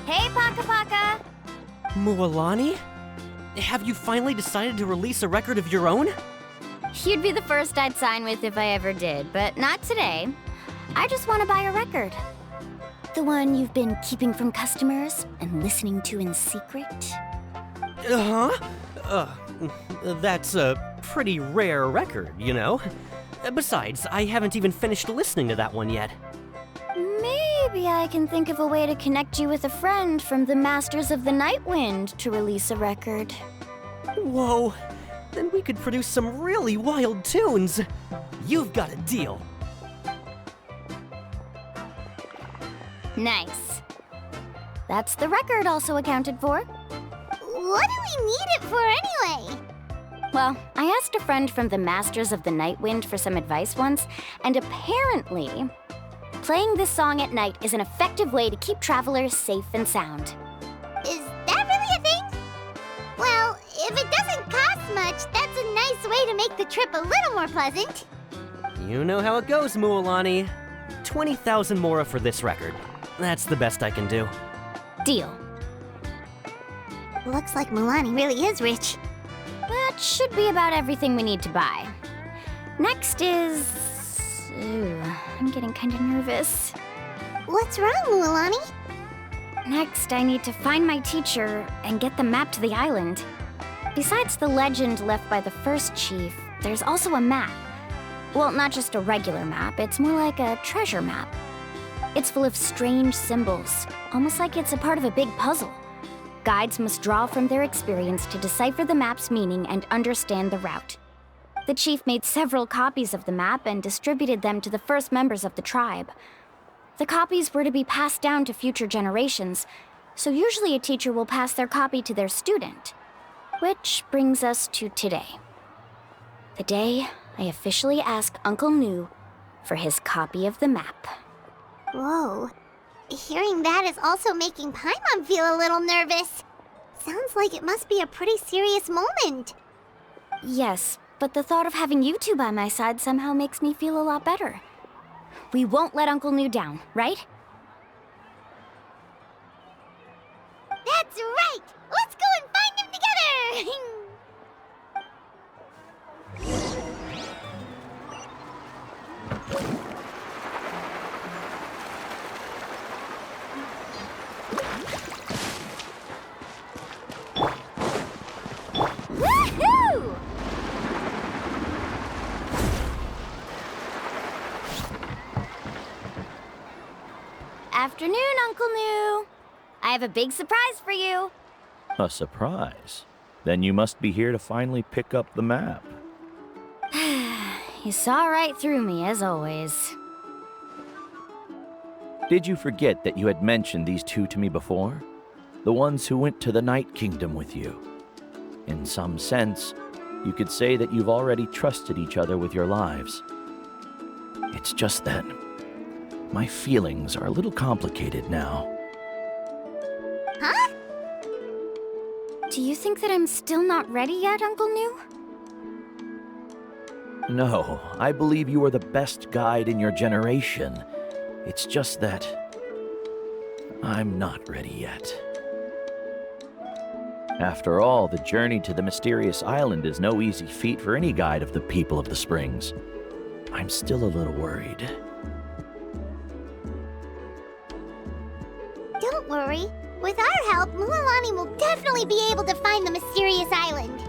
Hey, Paka Paka! Mualani? Have you finally decided to release a record of your own? You'd be the first I'd sign with if I ever did, but not today. I just want to buy a record. The one you've been keeping from customers and listening to in secret? That's a pretty rare record, you know? Besides, I haven't even finished listening to that one yet. Maybe I can think of a way to connect you with a friend from the Masters of the Night Wind to release a record. Whoa, then we could produce some really wild tunes. You've got a deal. Nice. That's the record also accounted for. What do we need it for anyway? Well, I asked a friend from the Masters of the Night Wind for some advice once, and apparently, playing this song at night is an effective way to keep travelers safe and sound. Is that really a thing? Well, if it doesn't cost much, that's a nice way to make the trip a little more pleasant. You know how it goes, Mualani. 20,000 mora for this record. That's the best I can do. Deal. Looks like Mualani really is rich. That should be about everything we need to buy. Next is... Ooh, I'm getting kind of nervous. What's wrong, Mualani? Next, I need to find my teacher and get the map to the island. Besides the legend left by the first chief, there's also a map. Well, not just a regular map, it's more like a treasure map. It's full of strange symbols, almost like it's a part of a big puzzle. Guides must draw from their experience to decipher the map's meaning and understand the route. The chief made several copies of the map and distributed them to the first members of the tribe. The copies were to be passed down to future generations, so usually a teacher will pass their copy to their student. Which brings us to today. The day I officially ask Uncle Nu for his copy of the map. Whoa. Hearing that is also making Paimon feel a little nervous. Sounds like it must be a pretty serious moment. Yes, but the thought of having you two by my side somehow makes me feel a lot better. We won't let Uncle Nu down, right? That's right! Let's go and find them together! Woohoo! Afternoon, Uncle Nu. I have a big surprise for you. A surprise? Then you must be here to finally pick up the map. You saw right through me, as always. Did you forget that you had mentioned these two to me before? The ones who went to the Night Kingdom with you. In some sense, you could say that you've already trusted each other with your lives. It's just that my feelings are a little complicated now. Huh? Do you think that I'm still not ready yet, Uncle Nu? No, I believe you are the best guide in your generation. It's just that I'm not ready yet. After all, the journey to the mysterious island is no easy feat for any guide of the people of the springs. I'm still a little worried. Don't worry. With our help, Mualani will definitely be able to find the mysterious island.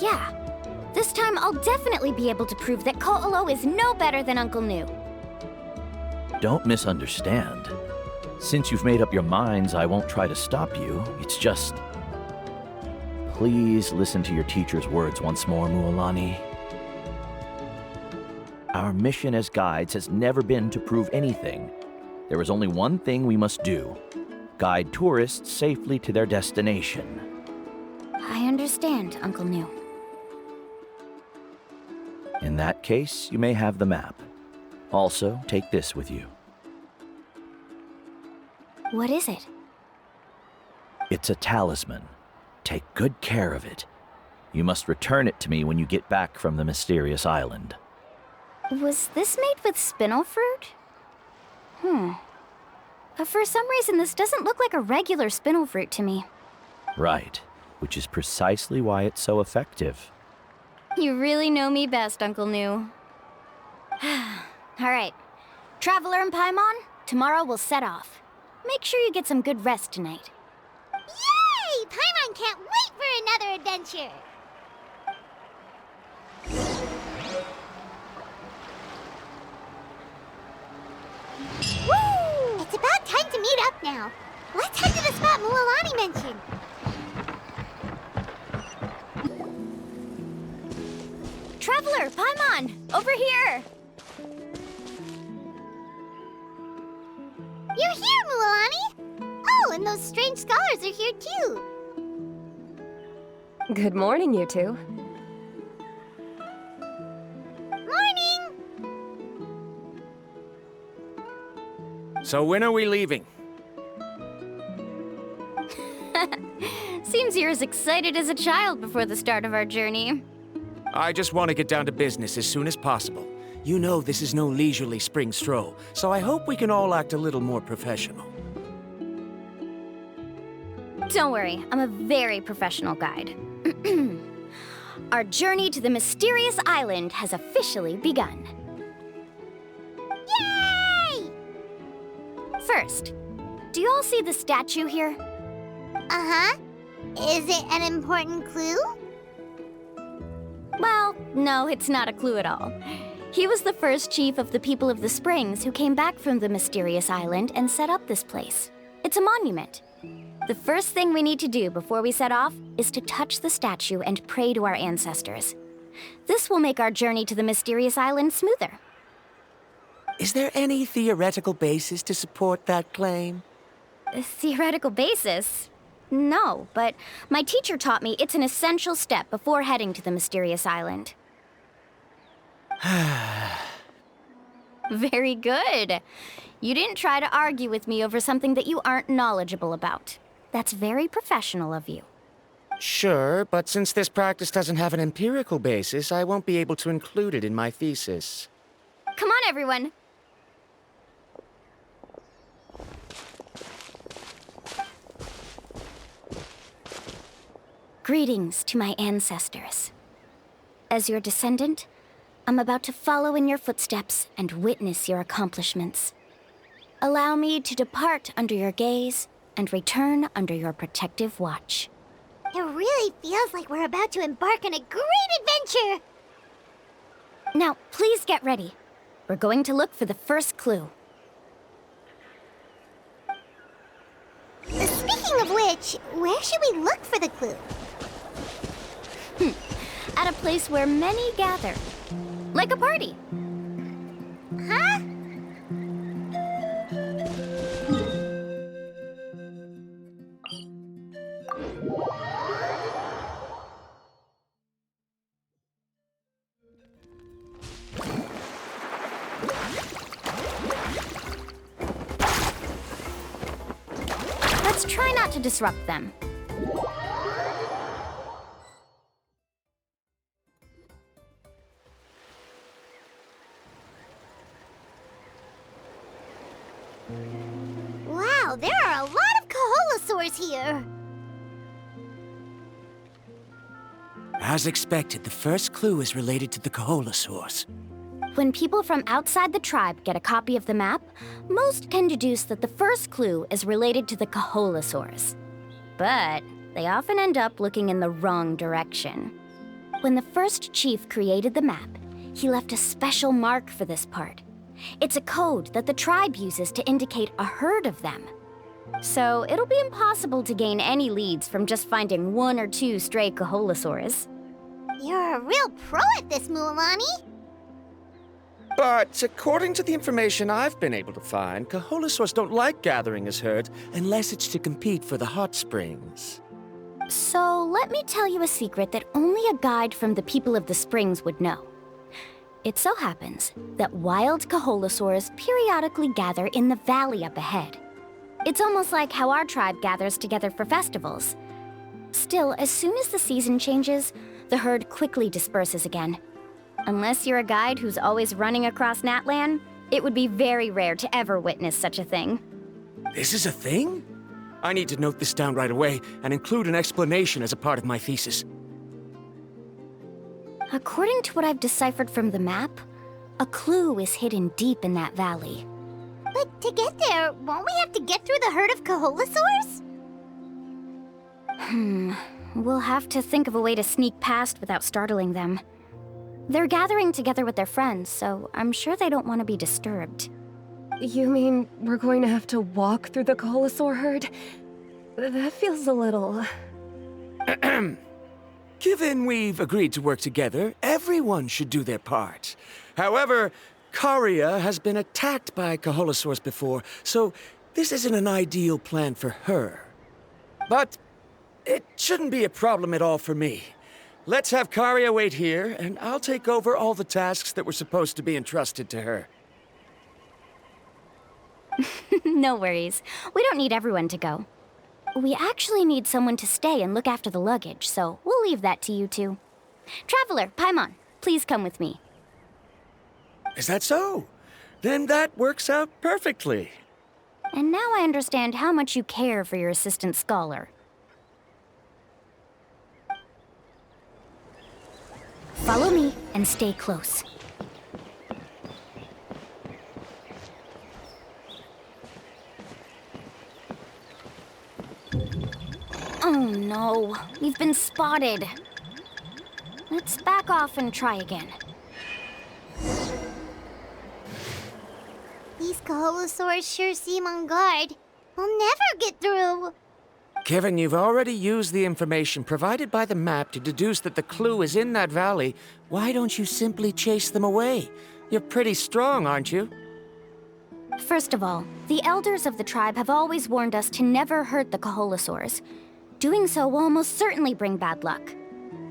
Yeah. This time I'll definitely be able to prove that Ko'olo is no better than Uncle Nu. Don't misunderstand. Since you've made up your minds, I won't try to stop you. It's just... Please listen to your teacher's words once more, Mualani. Our mission as guides has never been to prove anything. There is only one thing we must do. Guide tourists safely to their destination. I understand, Uncle Nu. In that case, you may have the map. Also, take this with you. What is it? It's a talisman. Take good care of it. You must return it to me when you get back from the mysterious island. Was this made with spinel fruit? For some reason, this doesn't look like a regular spinel fruit to me. Right, which is precisely why it's so effective. You really know me best, Uncle Nu. All right. Traveler and Paimon, tomorrow we'll set off. Make sure you get some good rest tonight. Yay! Paimon can't wait for another adventure! Woo! It's about time to meet up now. Let's head to the spot Mualani mentioned. Traveler, Paimon, over here! You're here, Mualani! Oh, and those strange scholars are here too. Good morning, you two. Morning! So when are we leaving? Seems you're as excited as a child before the start of our journey. I just want to get down to business as soon as possible. You know this is no leisurely spring stroll, so I hope we can all act a little more professional. Don't worry, I'm a very professional guide. Our journey to the mysterious island has officially begun. Yay! First, do you all see the statue here? Uh-huh. Is it an important clue? Well, no, it's not a clue at all. He was the first chief of the people of the Springs who came back from the mysterious island and set up this place. It's a monument. The first thing we need to do before we set off is to touch the statue and pray to our ancestors. This will make our journey to the mysterious island smoother. Is there any theoretical basis to support that claim? A theoretical basis? No, but my teacher taught me it's an essential step before heading to the mysterious island. Very good. You didn't try to argue with me over something that you aren't knowledgeable about. That's very professional of you. Sure, but since this practice doesn't have an empirical basis, I won't be able to include it in my thesis. Come on, everyone. Greetings to my ancestors. As your descendant, I'm about to follow in your footsteps and witness your accomplishments. Allow me to depart under your gaze and return under your protective watch. It really feels like we're about to embark on a great adventure! Now, please get ready. We're going to look for the first clue. Speaking of which, where should we look for the clue? At a place where many gather. Like a party. Huh? Let's try not to disrupt them. Wow, there are a lot of Kaholasaurs here! As expected, the first clue is related to the Kaholasaurs. When people from outside the tribe get a copy of the map, most can deduce that the first clue is related to the Kaholasaurs. But they often end up looking in the wrong direction. When the first chief created the map, he left a special mark for this part. It's a code that the tribe uses to indicate a herd of them. So it'll be impossible to gain any leads from just finding one or two stray Kaholasaurs. You're a real pro at this, Mualani! But according to the information I've been able to find, Kaholasaurs don't like gathering as herds unless it's to compete for the hot springs. So let me tell you a secret that only a guide from the people of the springs would know. It so happens that wild Kaholasaurs periodically gather in the valley up ahead. It's almost like how our tribe gathers together for festivals. Still, as soon as the season changes, the herd quickly disperses again. Unless you're a guide who's always running across Natlan, it would be very rare to ever witness such a thing. This is a thing? I need to note this down right away and include an explanation as a part of my thesis. According to what I've deciphered from the map, a clue is hidden deep in that valley. But to get there, won't we have to get through the herd of Kaholasaurs? We'll have to think of a way to sneak past without startling them. They're gathering together with their friends, so I'm sure they don't want to be disturbed. You mean we're going to have to walk through the Kaholasaur herd? That feels a little... Given we've agreed to work together, everyone should do their part. However, Karia has been attacked by Kaholasaurs before, so This isn't an ideal plan for her. But it shouldn't be a problem at all for me. Let's have Karia wait here, and I'll take over all the tasks that were supposed to be entrusted to her. No worries. We don't need everyone to go. We actually need someone to stay and look after the luggage, so we'll leave that to you two. Traveler, Paimon, please come with me. Is that so? Then that works out perfectly. And now I understand how much you care for your assistant scholar. Follow me and stay close. Oh no, we've been spotted. Let's back off and try again. These Kaholosaurs sure seem on guard. We'll never get through. Kevin, you've already used the information provided by the map to deduce that the clue is in that valley. Why don't you simply chase them away? You're pretty strong, aren't you? First of all, the elders of the tribe have always warned us to never hurt the Kaholosaurs. Doing so will almost certainly bring bad luck.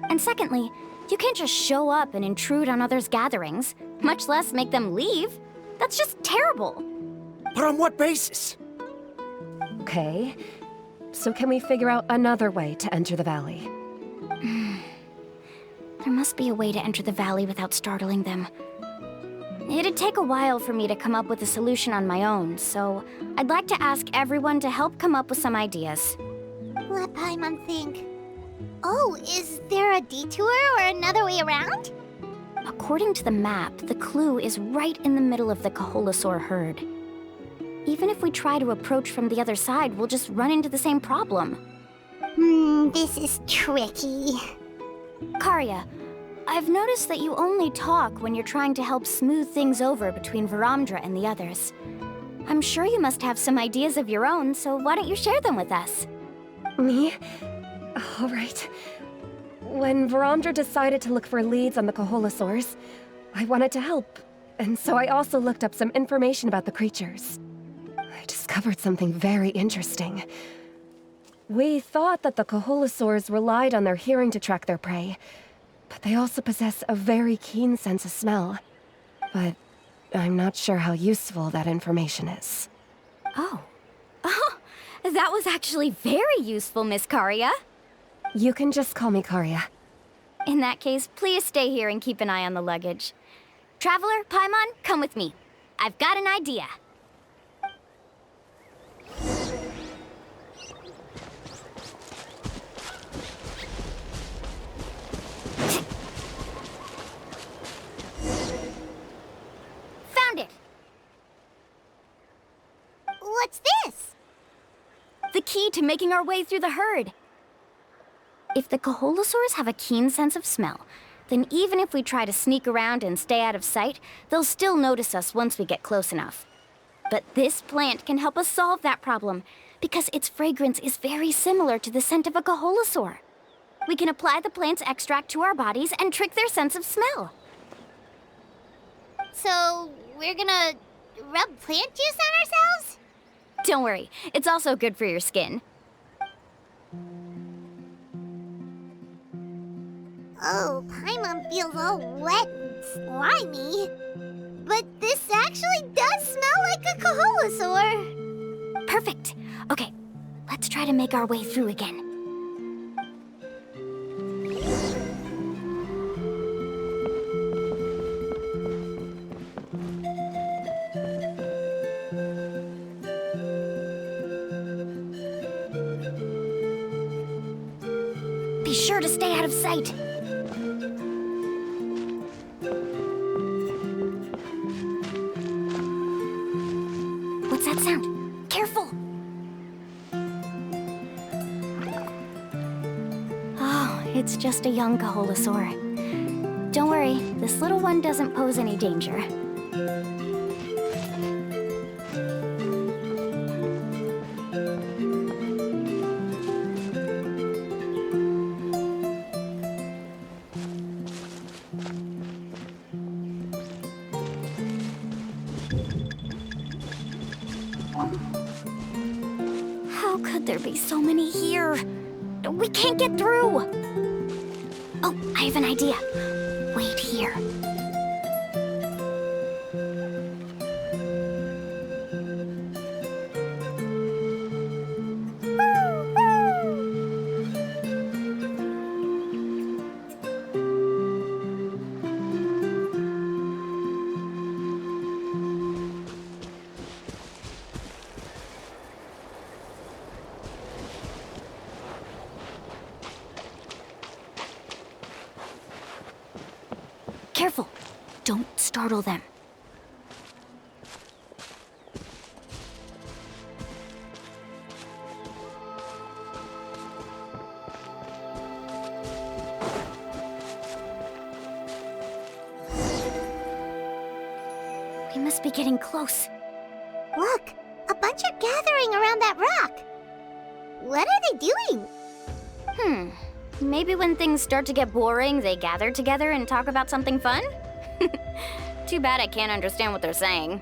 And secondly, you can't just show up and intrude on others' gatherings, much less make them leave. That's just terrible. But on what basis? Okay. So can we figure out another way to enter the valley? There must be a way to enter the valley without startling them. It'd take a while for me to come up with a solution on my own, so I'd like to ask everyone to help come up with some ideas. Let Paimon think. Oh, is there a detour or another way around? According to the map, the clue is right in the middle of the Kaholosaur herd. Even if we try to approach from the other side, we'll just run into the same problem. This is tricky. Karia, I've noticed that you only talk when you're trying to help smooth things over between Varamdra and the others. I'm sure you must have some ideas of your own, so why don't you share them with us? Me? All right. When Varamdra decided to look for leads on the Kaholosaurs, I wanted to help, and so I also looked up some information about the creatures. I discovered something very interesting. We thought that the Kaholosaurs relied on their hearing to track their prey, but they also possess a very keen sense of smell. But I'm not sure how useful that information is. Oh, that was actually very useful, Miss Karia. You can just call me Karia. In that case, please stay here and keep an eye on the luggage. Traveler, Paimon, come with me. I've got an idea. Found it! What's this? The key to making our way through the herd. If the Kaholosaurs have a keen sense of smell, then even if we try to sneak around and stay out of sight, they'll still notice us once we get close enough. But this plant can help us solve that problem, because its fragrance is very similar to the scent of a Kaholosaur. We can apply the plant's extract to our bodies and trick their sense of smell. So, we're gonna rub plant juice on ourselves? Don't worry, it's also good for your skin. Oh, Paimon feels all wet and slimy. But this actually does smell like a Kaholosaur. Perfect. Okay, let's try to make our way through again. Be sure to stay out of sight. What's that sound? Careful! Oh, it's just a young Kaholosaur. Don't worry, this little one doesn't pose any danger. There'd be so many here. We can't get through. Oh, I have an idea. Wait here. Careful. Don't startle them. We must be getting close. Look, a bunch are gathering around that rock. What are they doing? Maybe when things start to get boring, they gather together and talk about something fun? Too bad I can't understand what they're saying.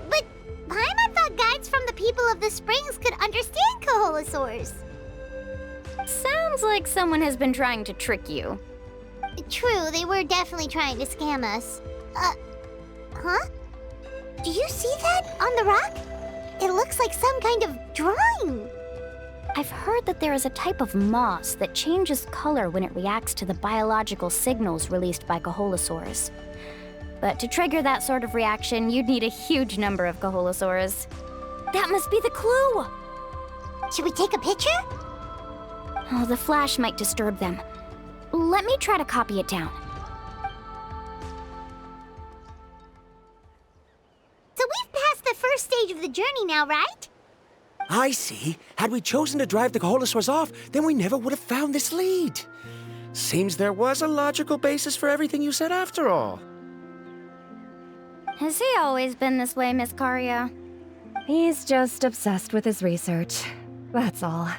But Paimon thought guides from the people of the springs could understand Kaholosaurs. Sounds like someone has been trying to trick you. True, they were definitely trying to scam us. Huh? Do you see that on the rock? It looks like some kind of drawing. I've heard that there is a type of moss that changes color when it reacts to the biological signals released by Kaholosaurs. But to trigger that sort of reaction, you'd need a huge number of Kaholosaurs. That must be the clue! Should we take a picture? Oh, the flash might disturb them. Let me try to copy it down. So we've passed the first stage of the journey now, right? I see. Had we chosen to drive the Kaholosaurs off, then we never would have found this lead. Seems there was a logical basis for everything you said after all. Has he always been this way, Miss Karia? He's just obsessed with his research. That's all.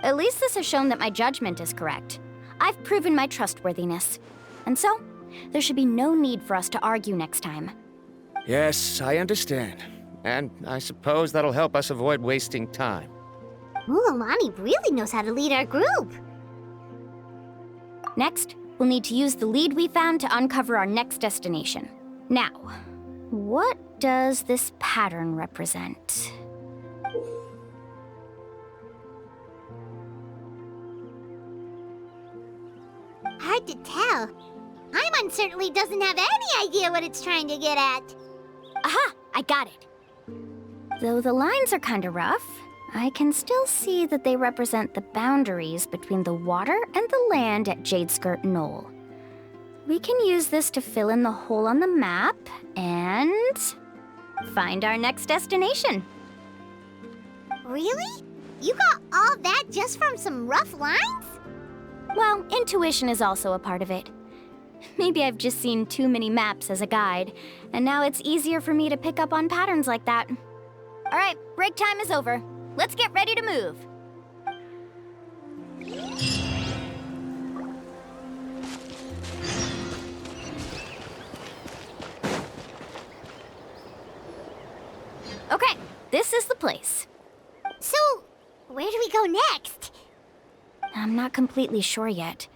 At least this has shown that my judgment is correct. I've proven my trustworthiness. And so, there should be no need for us to argue next time. Yes, I understand. And I suppose that'll help us avoid wasting time. Alani really knows how to lead our group. Next, we'll need to use the lead we found to uncover our next destination. Now, what does this pattern represent? Hard to tell. Paimon certainly doesn't have any idea what it's trying to get at. Aha! I got it. Though the lines are kinda rough, I can still see that they represent the boundaries between the water and the land at Jadeskirt Knoll. We can use this to fill in the hole on the map and find our next destination. Really? You got all that just from some rough lines? Well, intuition is also a part of it. Maybe I've just seen too many maps as a guide, and now it's easier for me to pick up on patterns like that. All right, break time is over. Let's get ready to move. Okay, this is the place. So, where do we go next? I'm not completely sure yet.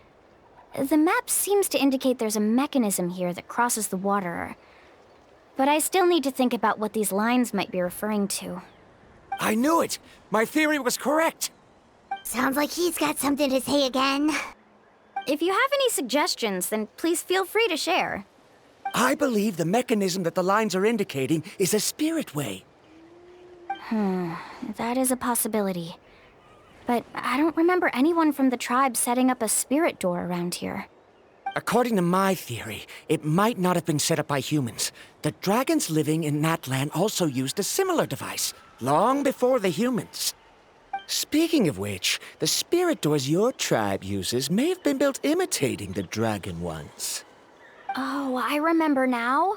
The map seems to indicate there's a mechanism here that crosses the water. But I still need to think about what these lines might be referring to. I knew it! My theory was correct! Sounds like he's got something to say again. If you have any suggestions, then please feel free to share. I believe the mechanism that the lines are indicating is a spirit way. That is a possibility. But I don't remember anyone from the tribe setting up a spirit door around here. According to my theory, it might not have been set up by humans. The dragons living in that land also used a similar device, long before the humans. Speaking of which, the spirit doors your tribe uses may have been built imitating the dragon ones. Oh, I remember now.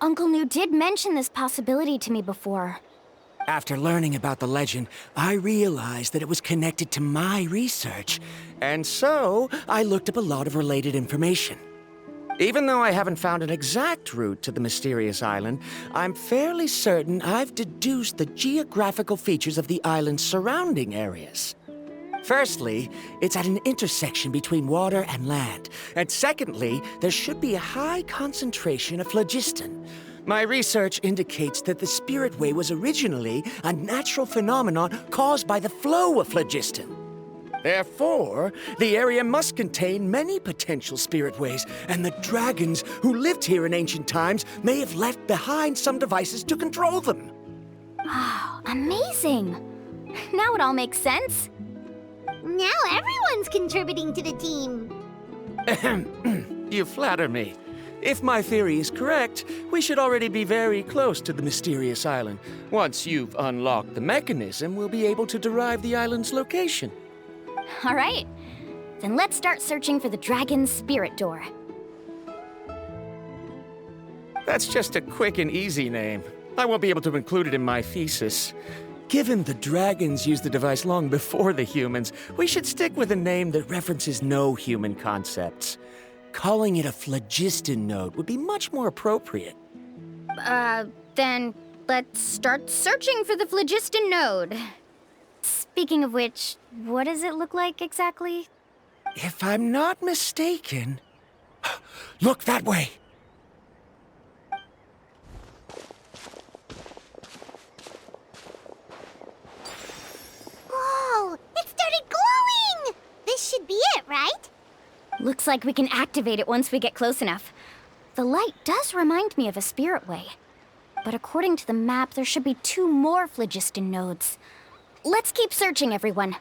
Uncle New did mention this possibility to me before. After learning about the legend, I realized that it was connected to my research, and so I looked up a lot of related information. Even though I haven't found an exact route to the mysterious island, I'm fairly certain I've deduced the geographical features of the island's surrounding areas. Firstly, it's at an intersection between water and land. And secondly, there should be a high concentration of phlogiston. My research indicates that the Spirit Way was originally a natural phenomenon caused by the flow of phlogiston. Therefore, the area must contain many potential spirit ways, and the dragons who lived here in ancient times may have left behind some devices to control them. Wow, amazing! Now it all makes sense. Now everyone's contributing to the team. You flatter me. If my theory is correct, we should already be very close to the mysterious island. Once you've unlocked the mechanism, we'll be able to derive the island's location. All right, then let's start searching for the dragon's spirit door. That's just a quick and easy name. I won't be able to include it in my thesis. Given the dragons used the device long before the humans, we should stick with a name that references no human concepts. Calling it a phlogiston node would be much more appropriate. Then let's start searching for the phlogiston node. Speaking of which, what does it look like exactly? If I'm not mistaken... Look that way! Whoa! It started glowing! This should be it, right? Looks like we can activate it once we get close enough. The light does remind me of a spirit way. But according to the map, there should be 2 more phlogiston nodes. Let's keep searching, everyone.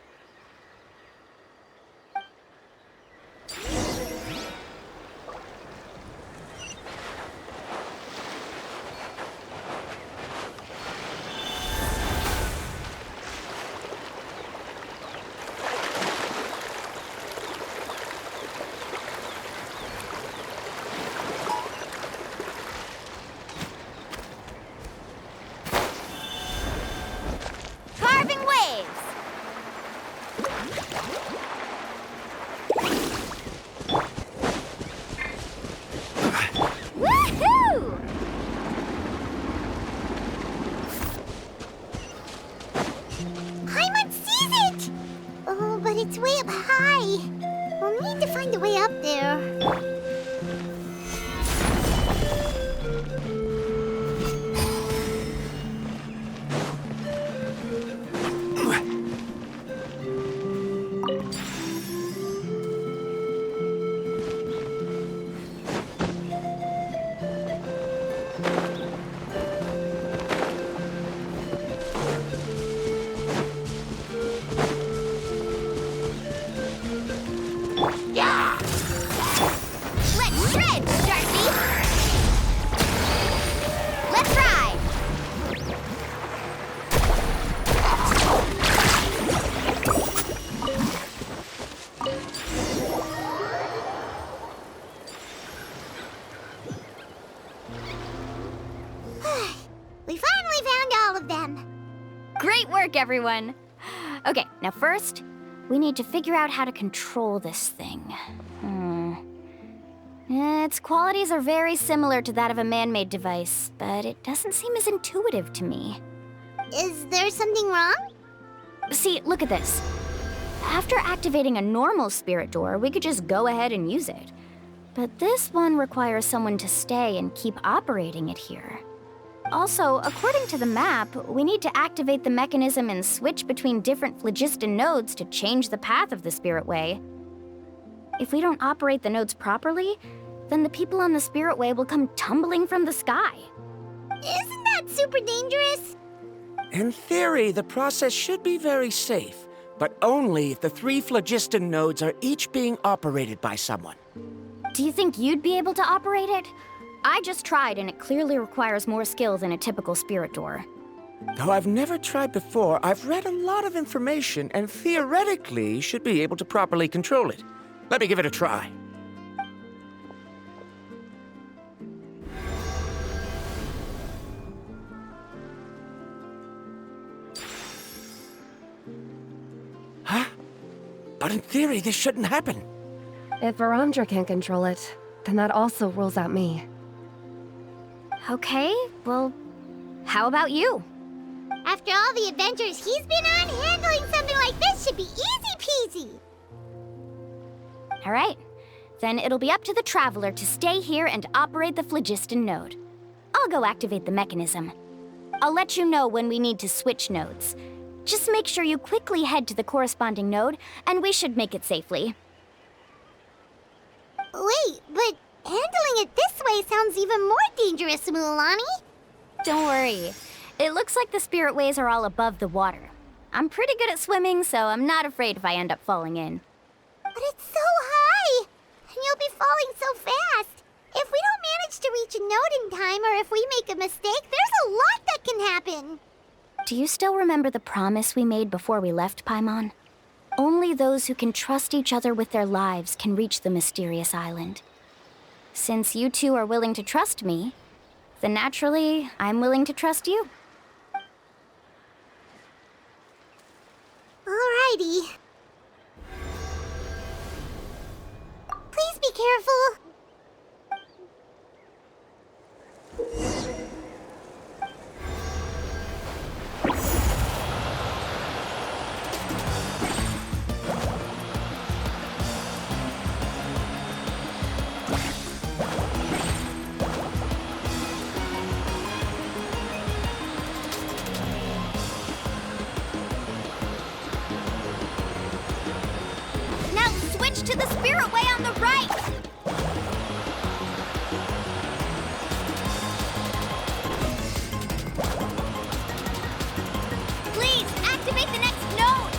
Carving waves! Woohoo! Paimon sees it! Oh, but it's way up high. We'll need to find a way up there. Let's shred, Darcy! Let's ride! We finally found all of them. Great work, everyone! Okay, now first, we need to figure out how to control this thing. Its qualities are very similar to that of a man-made device, but it doesn't seem as intuitive to me. Is there something wrong? See, look at this. After activating a normal spirit door, we could just go ahead and use it. But this one requires someone to stay and keep operating it here. Also, according to the map, we need to activate the mechanism and switch between different phlogiston nodes to change the path of the Spirit Way. If we don't operate the nodes properly, then the people on the Spirit Way will come tumbling from the sky. Isn't that super dangerous? In theory, the process should be very safe, but only if the 3 phlogiston nodes are each being operated by someone. Do you think you'd be able to operate it? I just tried, and it clearly requires more skill than a typical spirit door. Though I've never tried before, I've read a lot of information and theoretically should be able to properly control it. Let me give it a try. Huh? But in theory, this shouldn't happen. If Varamdra can control it, then that also rules out me. Okay, well, how about you? After all the adventures he's been on, handling something like this should be easy peasy. All right, then it'll be up to the Traveler to stay here and operate the phlogiston node. I'll go activate the mechanism. I'll let you know when we need to switch nodes. Just make sure you quickly head to the corresponding node, and we should make it safely. Wait, but handling it this way sounds even more dangerous, Mualani. Don't worry. It looks like the spirit ways are all above the water. I'm pretty good at swimming, so I'm not afraid if I end up falling in. But it's so high, and you'll be falling so fast. If we don't manage to reach a node in time, or if we make a mistake, there's a lot that can happen. Do you still remember the promise we made before we left, Paimon? Only those who can trust each other with their lives can reach the mysterious island. Since you two are willing to trust me, then naturally, I'm willing to trust you. Alrighty. Please be careful. Now switch to the spirit way on the right! Please, activate the next node!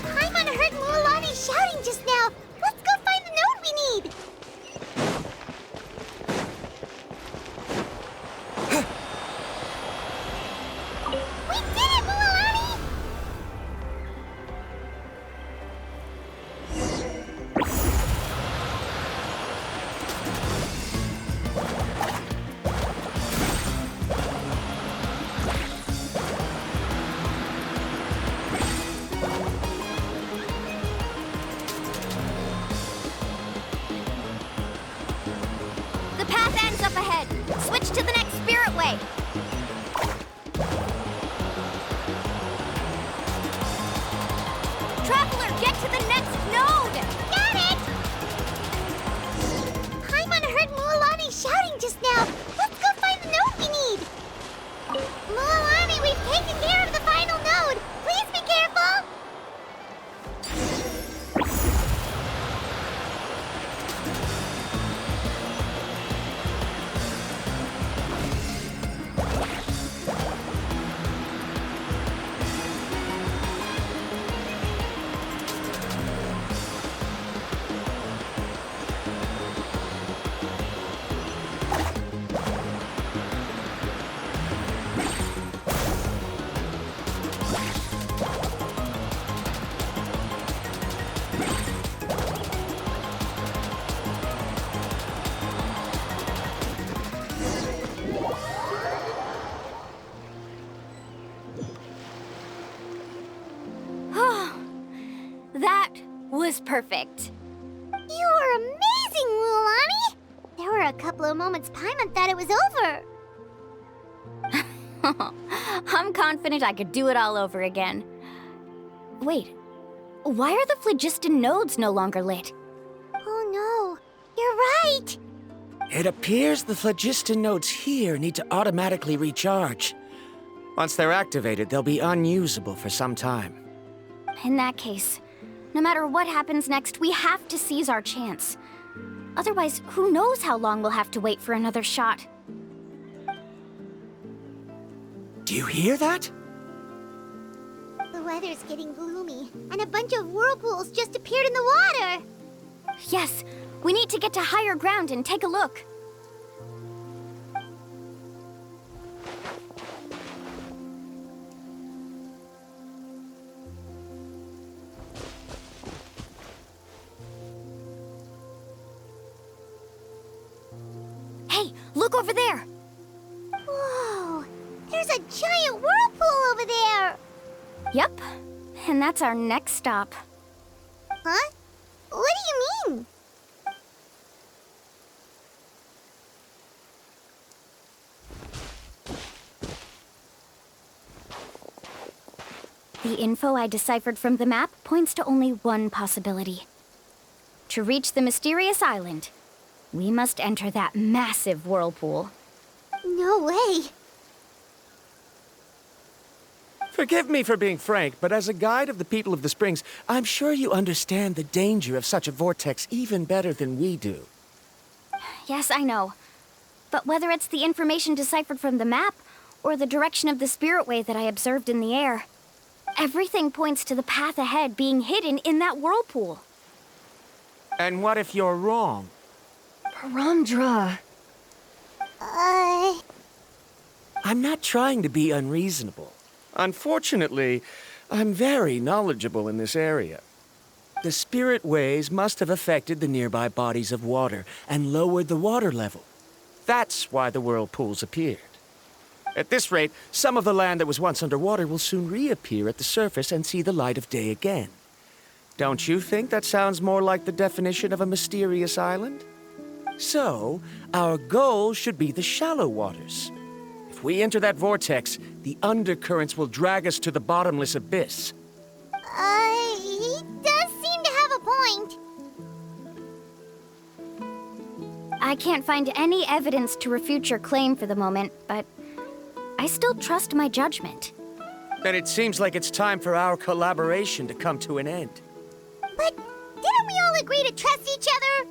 Paimon heard Mualani shouting just now. Let's go find the node we need. We did it, Mualani! The path ends up ahead. Switch to the next spirit way. Traveler, get to the next node! Got it! Paimon heard Mualani shouting just now. Let's go find the node we need. Mualani, we've taken care of the final node. Please be careful. That was perfect. You were amazing, Mualani. There were a couple of moments Paimon thought it was over. I'm confident I could do it all over again. Wait, why are the phlogiston nodes no longer lit? Oh no, you're right. It appears the phlogiston nodes here need to automatically recharge. Once they're activated, they'll be unusable for some time. In that case, no matter what happens next, we have to seize our chance. Otherwise, who knows how long we'll have to wait for another shot. Do you hear that? The weather's getting gloomy, and a bunch of whirlpools just appeared in the water. Yes, we need to get to higher ground and take a look. Hey, look over there! Whoa, there's a giant whirlpool over there. Yep, and that's our next stop. Huh? What do you mean? The info I deciphered from the map points to only one possibility. To reach the mysterious island, we must enter that massive whirlpool. No way. Forgive me for being frank, but as a guide of the people of the Springs, I'm sure you understand the danger of such a vortex even better than we do. Yes, I know. But whether it's the information deciphered from the map, or the direction of the spirit wave that I observed in the air, everything points to the path ahead being hidden in that whirlpool. And what if you're wrong? Paramdra. I'm not trying to be unreasonable. Unfortunately, I'm very knowledgeable in this area. The spirit waves must have affected the nearby bodies of water and lowered the water level. That's why the whirlpools appeared. At this rate, some of the land that was once underwater will soon reappear at the surface and see the light of day again. Don't you think that sounds more like the definition of a mysterious island? So, our goal should be the shallow waters. If we enter that vortex, the undercurrents will drag us to the bottomless abyss. He does seem to have a point. I can't find any evidence to refute your claim for the moment, but I still trust my judgment. Then it seems like it's time for our collaboration to come to an end. But didn't we all agree to trust each other?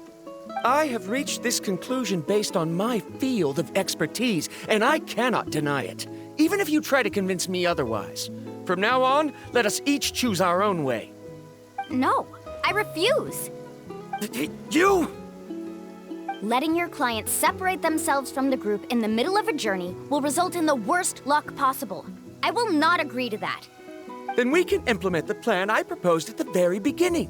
I have reached this conclusion based on my field of expertise, and I cannot deny it, even if you try to convince me otherwise. From now on, let us each choose our own way. No, I refuse. You! Letting your clients separate themselves from the group in the middle of a journey will result in the worst luck possible. I will not agree to that. Then we can implement the plan I proposed at the very beginning.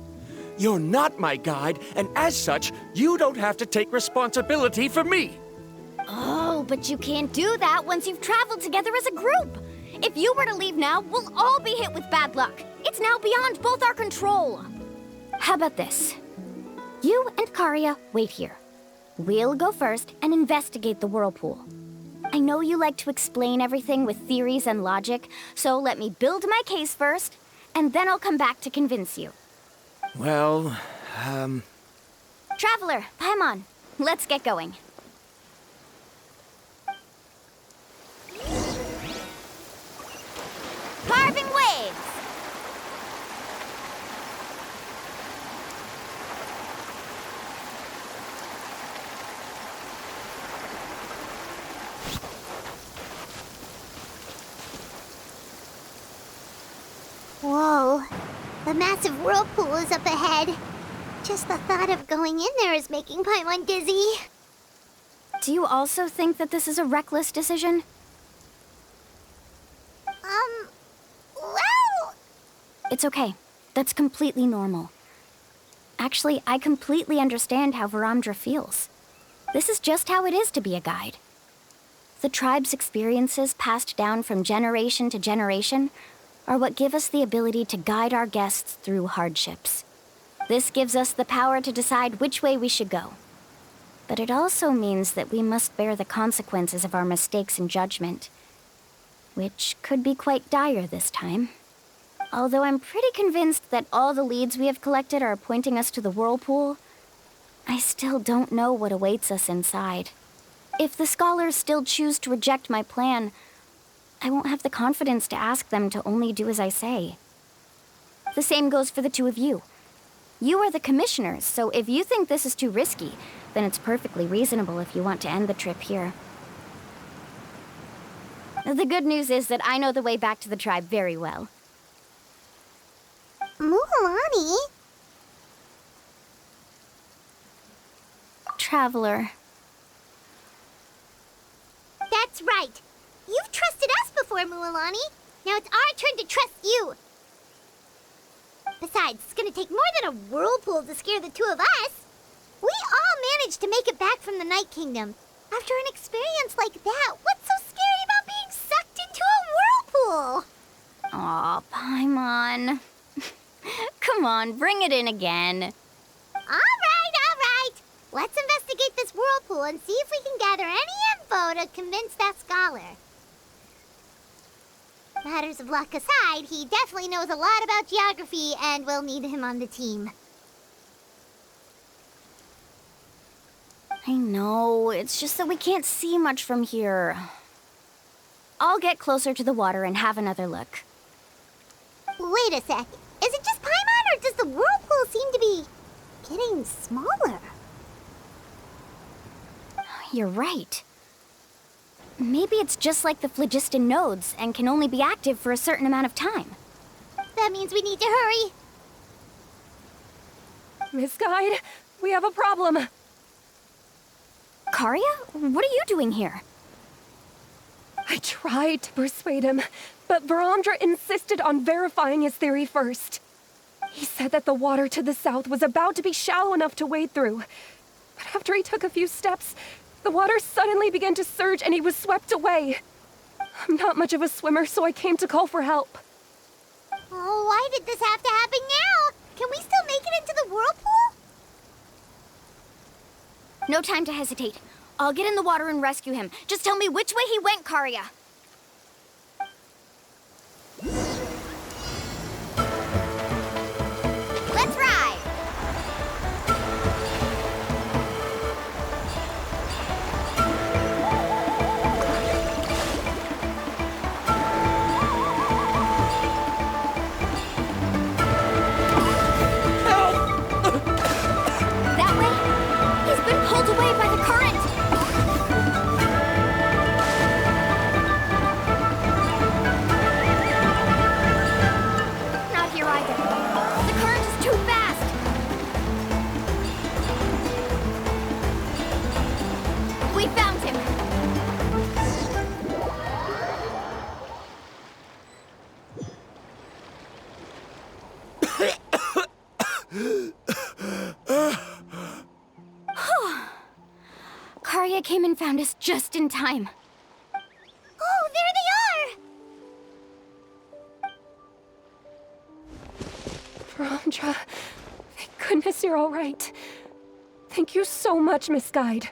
You're not my guide, and as such, you don't have to take responsibility for me. Oh, but you can't do that once you've traveled together as a group. If you were to leave now, we'll all be hit with bad luck. It's now beyond both our control. How about this? You and Karia wait here. We'll go first and investigate the whirlpool. I know you like to explain everything with theories and logic, so let me build my case first, and then I'll come back to convince you. Well, Traveler, Paimon, let's get going. Carving waves! Whoa. The massive whirlpool is up ahead. Just the thought of going in there is making Paimon dizzy. Do you also think that this is a reckless decision? Well... It's okay. That's completely normal. Actually, I completely understand how Varamdra feels. This is just how it is to be a guide. The tribe's experiences passed down from generation to generation are what give us the ability to guide our guests through hardships. This gives us the power to decide which way we should go. But it also means that we must bear the consequences of our mistakes and judgment, which could be quite dire this time. Although I'm pretty convinced that all the leads we have collected are pointing us to the whirlpool, I still don't know what awaits us inside. If the scholars still choose to reject my plan, I won't have the confidence to ask them to only do as I say. The same goes for the two of you. You are the commissioners, so if you think this is too risky, then it's perfectly reasonable if you want to end the trip here. The good news is that I know the way back to the tribe very well. Mualani? Traveler. That's right. You've trusted us before, Mualani. Now it's our turn to trust you. Besides, it's gonna take more than a whirlpool to scare the two of us. We all managed to make it back from the Night Kingdom. After an experience like that, what's so scary about being sucked into a whirlpool? Aw, Paimon. Come on, bring it in again. Let's investigate this whirlpool and see if we can gather any info to convince that scholar. Matters of luck aside, he definitely knows a lot about geography, and we'll need him on the team. I know, it's just that we can't see much from here. I'll get closer to the water and have another look. Wait a sec. Is it just Paimon, or does the whirlpool seem to be getting smaller? You're right. Maybe it's just like the phlogiston nodes and can only be active for a certain amount of time. That means we need to hurry. Miss Guide, we have a problem. Karia, what are you doing here? I tried to persuade him, but Varamdra insisted on verifying his theory first. He said that the water to the south was about to be shallow enough to wade through. But after he took a few steps, the water suddenly began to surge and he was swept away. I'm not much of a swimmer, so I came to call for help. Oh, why did this have to happen now? Can we still make it into the whirlpool? No time to hesitate. I'll get in the water and rescue him. Just tell me which way he went, Karia. Let's ride! That way? He's been pulled away by the current! Not here either. The current is too fast! We found him! Karia came and found us just in time. Oh, there they are! Varamdra, thank goodness you're all right. Thank you so much, Miss Guide.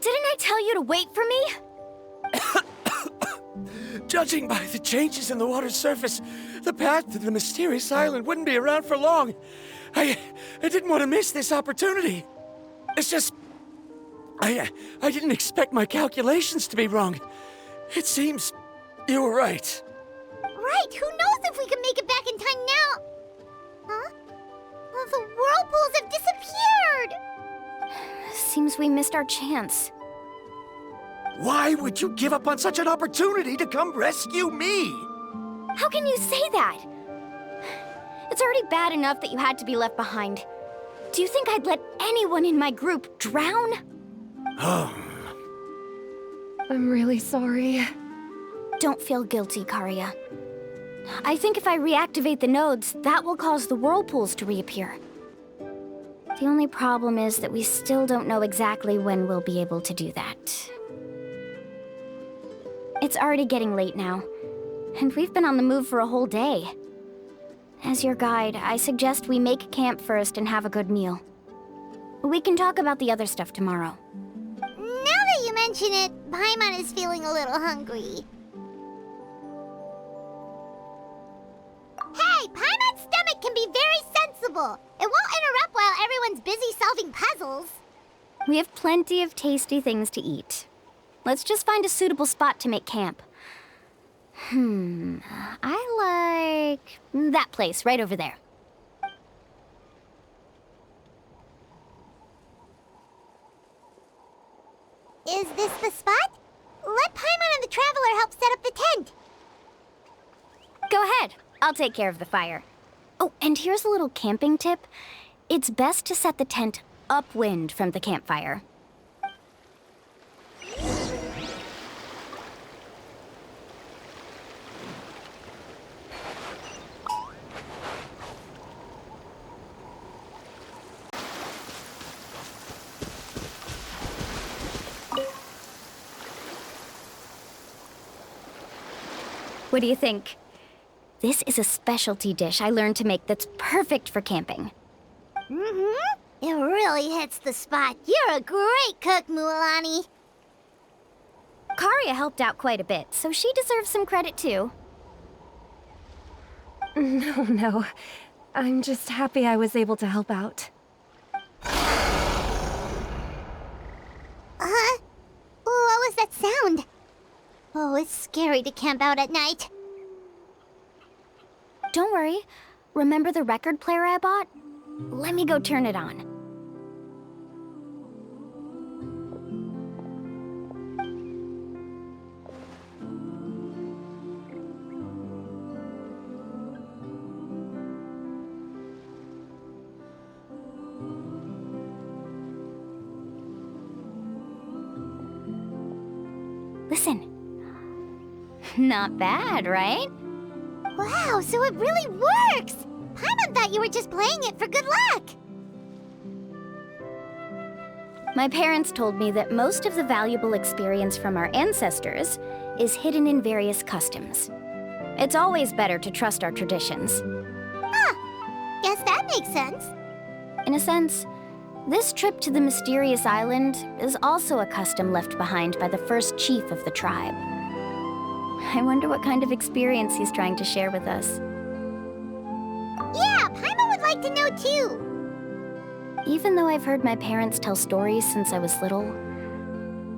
Didn't I tell you to wait for me? Judging by the changes in the water's surface, the path to the mysterious island wouldn't be around for long. I didn't want to miss this opportunity. It's just... I didn't expect my calculations to be wrong. It seems you were right. Right, who knows if we can make it back in time now? Huh? Well, the whirlpools have disappeared! Seems we missed our chance. Why would you give up on such an opportunity to come rescue me? How can you say that? It's already bad enough that you had to be left behind. Do you think I'd let anyone in my group drown? I'm really sorry. Don't feel guilty, Karia. I think if I reactivate the nodes, that will cause the whirlpools to reappear. The only problem is that we still don't know exactly when we'll be able to do that. It's already getting late now, and we've been on the move for a whole day. As your guide, I suggest we make camp first and have a good meal. We can talk about the other stuff tomorrow. Now that you mention it, Paimon is feeling a little hungry. Hey, Paimon's stomach can be very sensible. It won't interrupt while everyone's busy solving puzzles. We have plenty of tasty things to eat. Let's just find a suitable spot to make camp. I like that place right over there. Is this the spot? Let Paimon and the Traveler help set up the tent. Go ahead. I'll take care of the fire. Oh, and here's a little camping tip. It's best to set the tent upwind from the campfire. What do you think? This is a specialty dish I learned to make that's perfect for camping. Mm-hmm. It really hits the spot. You're a great cook, Mualani. Karia helped out quite a bit, so she deserves some credit too. No. I'm just happy I was able to help out. What was that sound? Oh, it's scary to camp out at night. Don't worry. Remember the record player I bought? Let me go turn it on. Listen. Not bad, right? Wow, so it really works! Paimon thought you were just playing it for good luck! My parents told me that most of the valuable experience from our ancestors is hidden in various customs. It's always better to trust our traditions. Guess that makes sense. In a sense, this trip to the mysterious island is also a custom left behind by the first chief of the tribe. I wonder what kind of experience he's trying to share with us. Yeah, Paimon would like to know too. Even though I've heard my parents tell stories since I was little,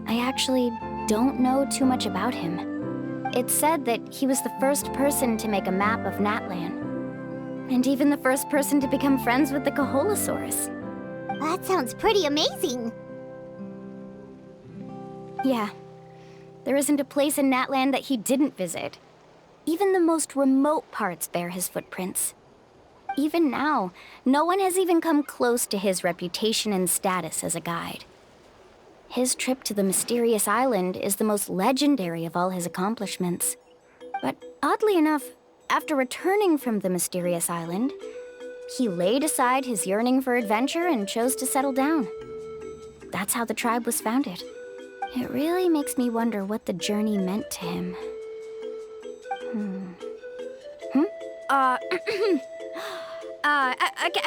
I actually don't know too much about him. It's said that he was the first person to make a map of Natlan, and even the first person to become friends with the Kaholosaurus. That sounds pretty amazing. Yeah. There isn't a place in Natlan that he didn't visit. Even the most remote parts bear his footprints. Even now, no one has even come close to his reputation and status as a guide. His trip to the mysterious island is the most legendary of all his accomplishments. But oddly enough, after returning from the mysterious island, he laid aside his yearning for adventure and chose to settle down. That's how the tribe was founded. It really makes me wonder what the journey meant to him.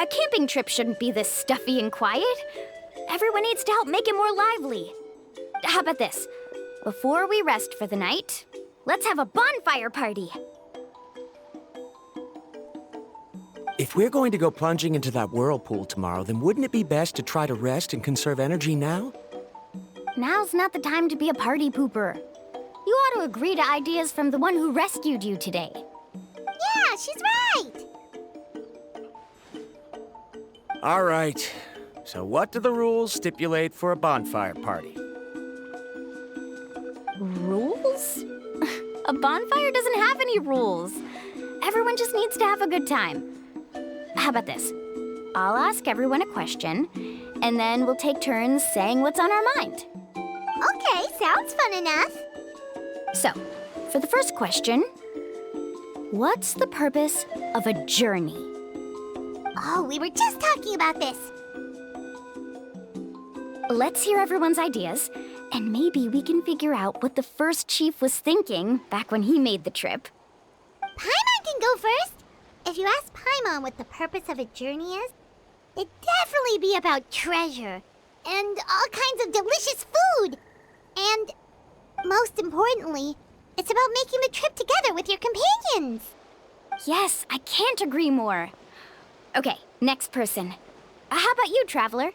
A camping trip shouldn't be this stuffy and quiet. Everyone needs to help make it more lively. How about this? Before we rest for the night, let's have a bonfire party. If we're going to go plunging into that whirlpool tomorrow, then wouldn't it be best to try to rest and conserve energy now? Now's not the time to be a party pooper. You ought to agree to ideas from the one who rescued you today. Yeah, she's right! All right. So what do the rules stipulate for a bonfire party? Rules? A bonfire doesn't have any rules. Everyone just needs to have a good time. How about this? I'll ask everyone a question, and then we'll take turns saying what's on our mind. Okay, sounds fun enough. So, for the first question, what's the purpose of a journey? Oh, we were just talking about this. Let's hear everyone's ideas, and maybe we can figure out what the first chief was thinking back when he made the trip. Paimon can go first. If you ask Paimon what the purpose of a journey is, it'd definitely be about treasure and all kinds of delicious food. And most importantly, it's about making the trip together with your companions. Yes, I can't agree more. Okay, next person. How about you, Traveler?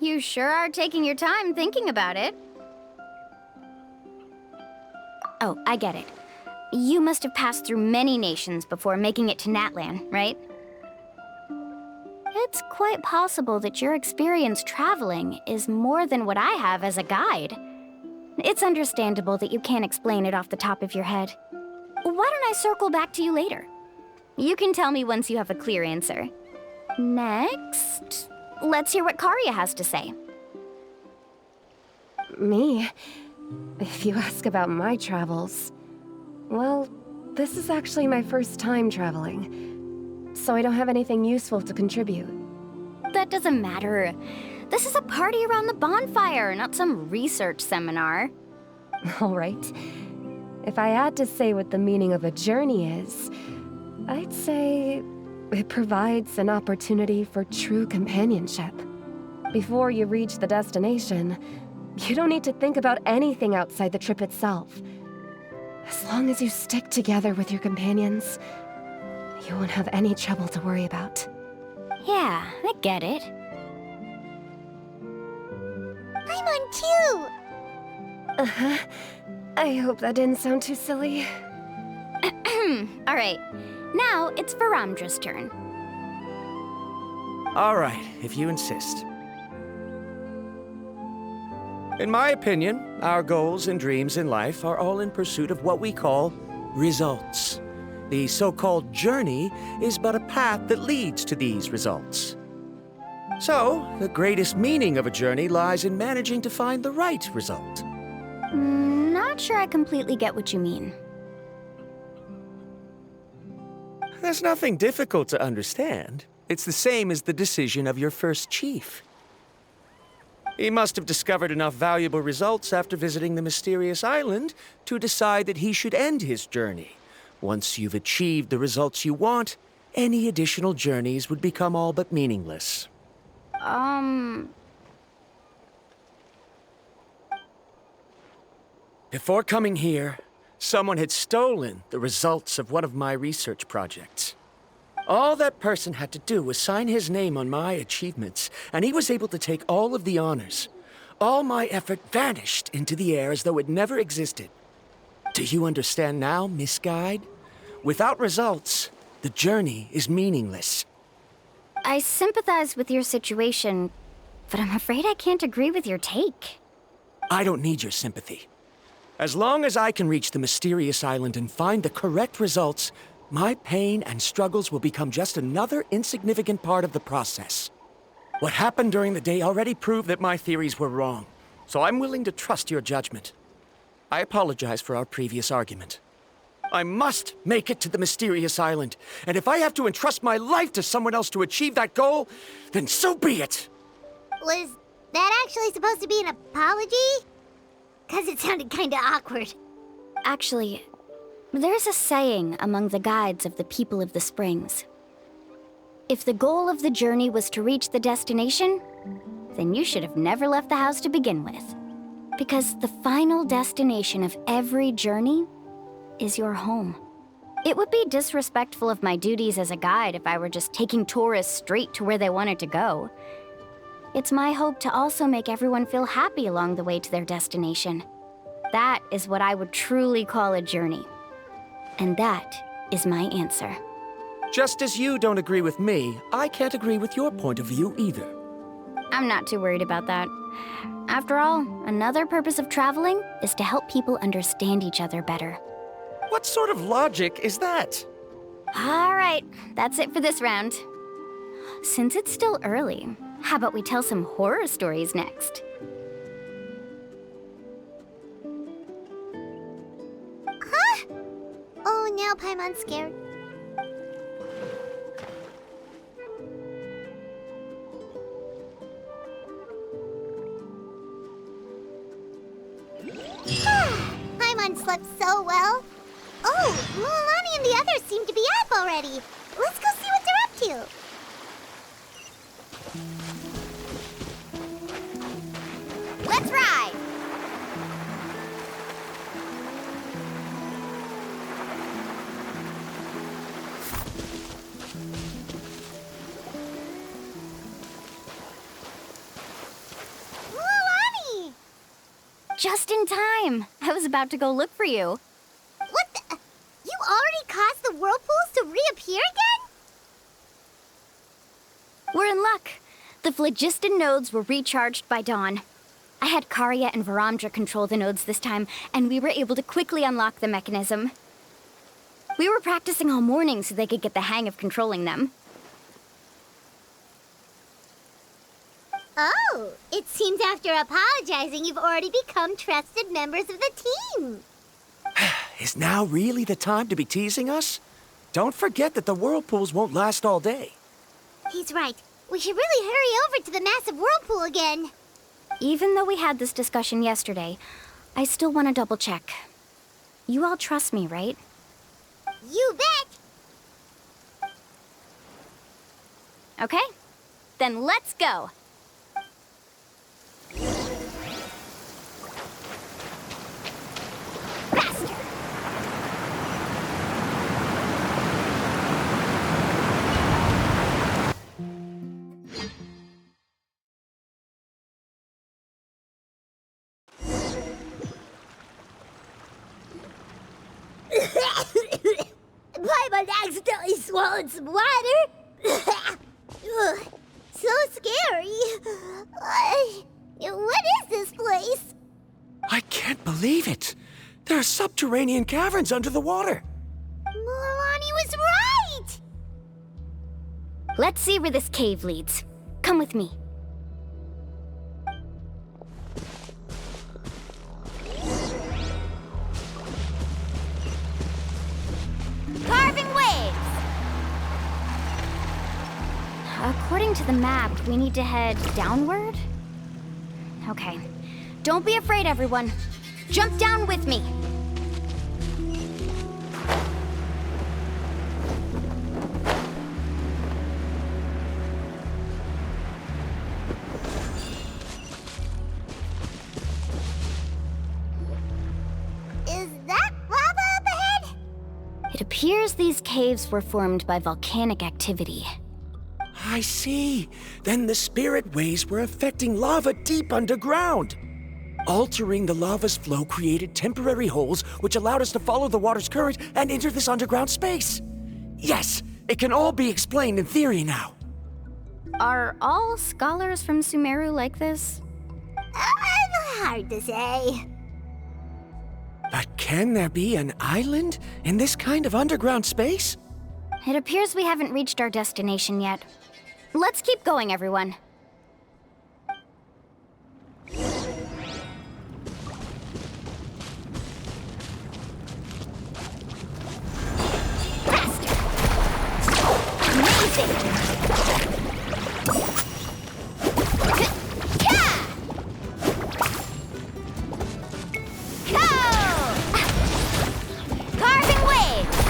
You sure are taking your time thinking about it. Oh, I get it. You must have passed through many nations before making it to Natlan, right? It's quite possible that your experience traveling is more than what I have as a guide. It's understandable that you can't explain it off the top of your head. Why don't I circle back to you later? You can tell me once you have a clear answer. Next, let's hear what Karya has to say. Me? If you ask about my travels, well, this is actually my first time traveling, so I don't have anything useful to contribute. That doesn't matter. This is a party around the bonfire, not some research seminar. All right. If I had to say what the meaning of a journey is, I'd say it provides an opportunity for true companionship. Before you reach the destination, you don't need to think about anything outside the trip itself. As long as you stick together with your companions, you won't have any trouble to worry about. Yeah, I get it. I'm on too! Uh-huh. I hope that didn't sound too silly. All right, now it's Varamdra's turn. All right, if you insist. In my opinion, our goals and dreams in life are all in pursuit of what we call results. The so-called journey is but a path that leads to these results. So, the greatest meaning of a journey lies in managing to find the right result. Not sure I completely get what you mean. There's nothing difficult to understand. It's the same as the decision of your first chief. He must have discovered enough valuable results after visiting the mysterious island to decide that he should end his journey. Once you've achieved the results you want, any additional journeys would become all but meaningless. Before coming here, someone had stolen the results of one of my research projects. All that person had to do was sign his name on my achievements, and he was able to take all of the honors. All my effort vanished into the air as though it never existed. Do you understand now, Miss Guide? Without results, the journey is meaningless. I sympathize with your situation, but I'm afraid I can't agree with your take. I don't need your sympathy. As long as I can reach the mysterious island and find the correct results, my pain and struggles will become just another insignificant part of the process. What happened during the day already proved that my theories were wrong, so I'm willing to trust your judgment. I apologize for our previous argument. I must make it to the mysterious island, and if I have to entrust my life to someone else to achieve that goal, then so be it! Was that actually supposed to be an apology? 'Cause it sounded kinda awkward. Actually, there's a saying among the guides of the people of the Springs. If the goal of the journey was to reach the destination, then you should have never left the house to begin with. Because the final destination of every journey is your home. It would be disrespectful of my duties as a guide if I were just taking tourists straight to where they wanted to go. It's my hope to also make everyone feel happy along the way to their destination. That is what I would truly call a journey. And that is my answer. Just as you don't agree with me, I can't agree with your point of view either. I'm not too worried about that. After all, another purpose of traveling is to help people understand each other better. What sort of logic is that? All right, that's it for this round. Since it's still early, how about we tell some horror stories next? Huh? Oh, now Paimon's scared. Paimon slept so well. Oh, Mualani and the others seem to be up already. Let's go see what they're up to. Let's ride! Mualani! Just in time. I was about to go look for you. What the? cause the whirlpools to reappear again? We're in luck. The phlogiston nodes were recharged by dawn. I had Karya and Varamdra control the nodes this time, and we were able to quickly unlock the mechanism. We were practicing all morning so they could get the hang of controlling them. Oh, it seems after apologizing, you've already become trusted members of the team. Is now really the time to be teasing us? Don't forget that the whirlpools won't last all day. He's right. We should really hurry over to the massive whirlpool again. Even though we had this discussion yesterday, I still want to double check. You all trust me, right? You bet! Okay, then let's go. Faster! Paimon accidentally swallowed some water. Ugh, so scary. What is this place? I can't believe it. There are subterranean caverns under the water. Milani was right! Let's see where this cave leads. Come with me. Carving waves! According to the map, we need to head downward? Okay. Don't be afraid, everyone. Jump down with me. Is that lava up ahead? It appears these caves were formed by volcanic activity. I see. Then the spirit waves were affecting lava deep underground. Altering the lava's flow created temporary holes which allowed us to follow the water's current and enter this underground space. Yes, it can all be explained in theory now. Are all scholars from Sumeru like this? Hard to say. But can there be an island in this kind of underground space? It appears we haven't reached our destination yet. Let's keep going, everyone. Faster! Amazing! Carving waves!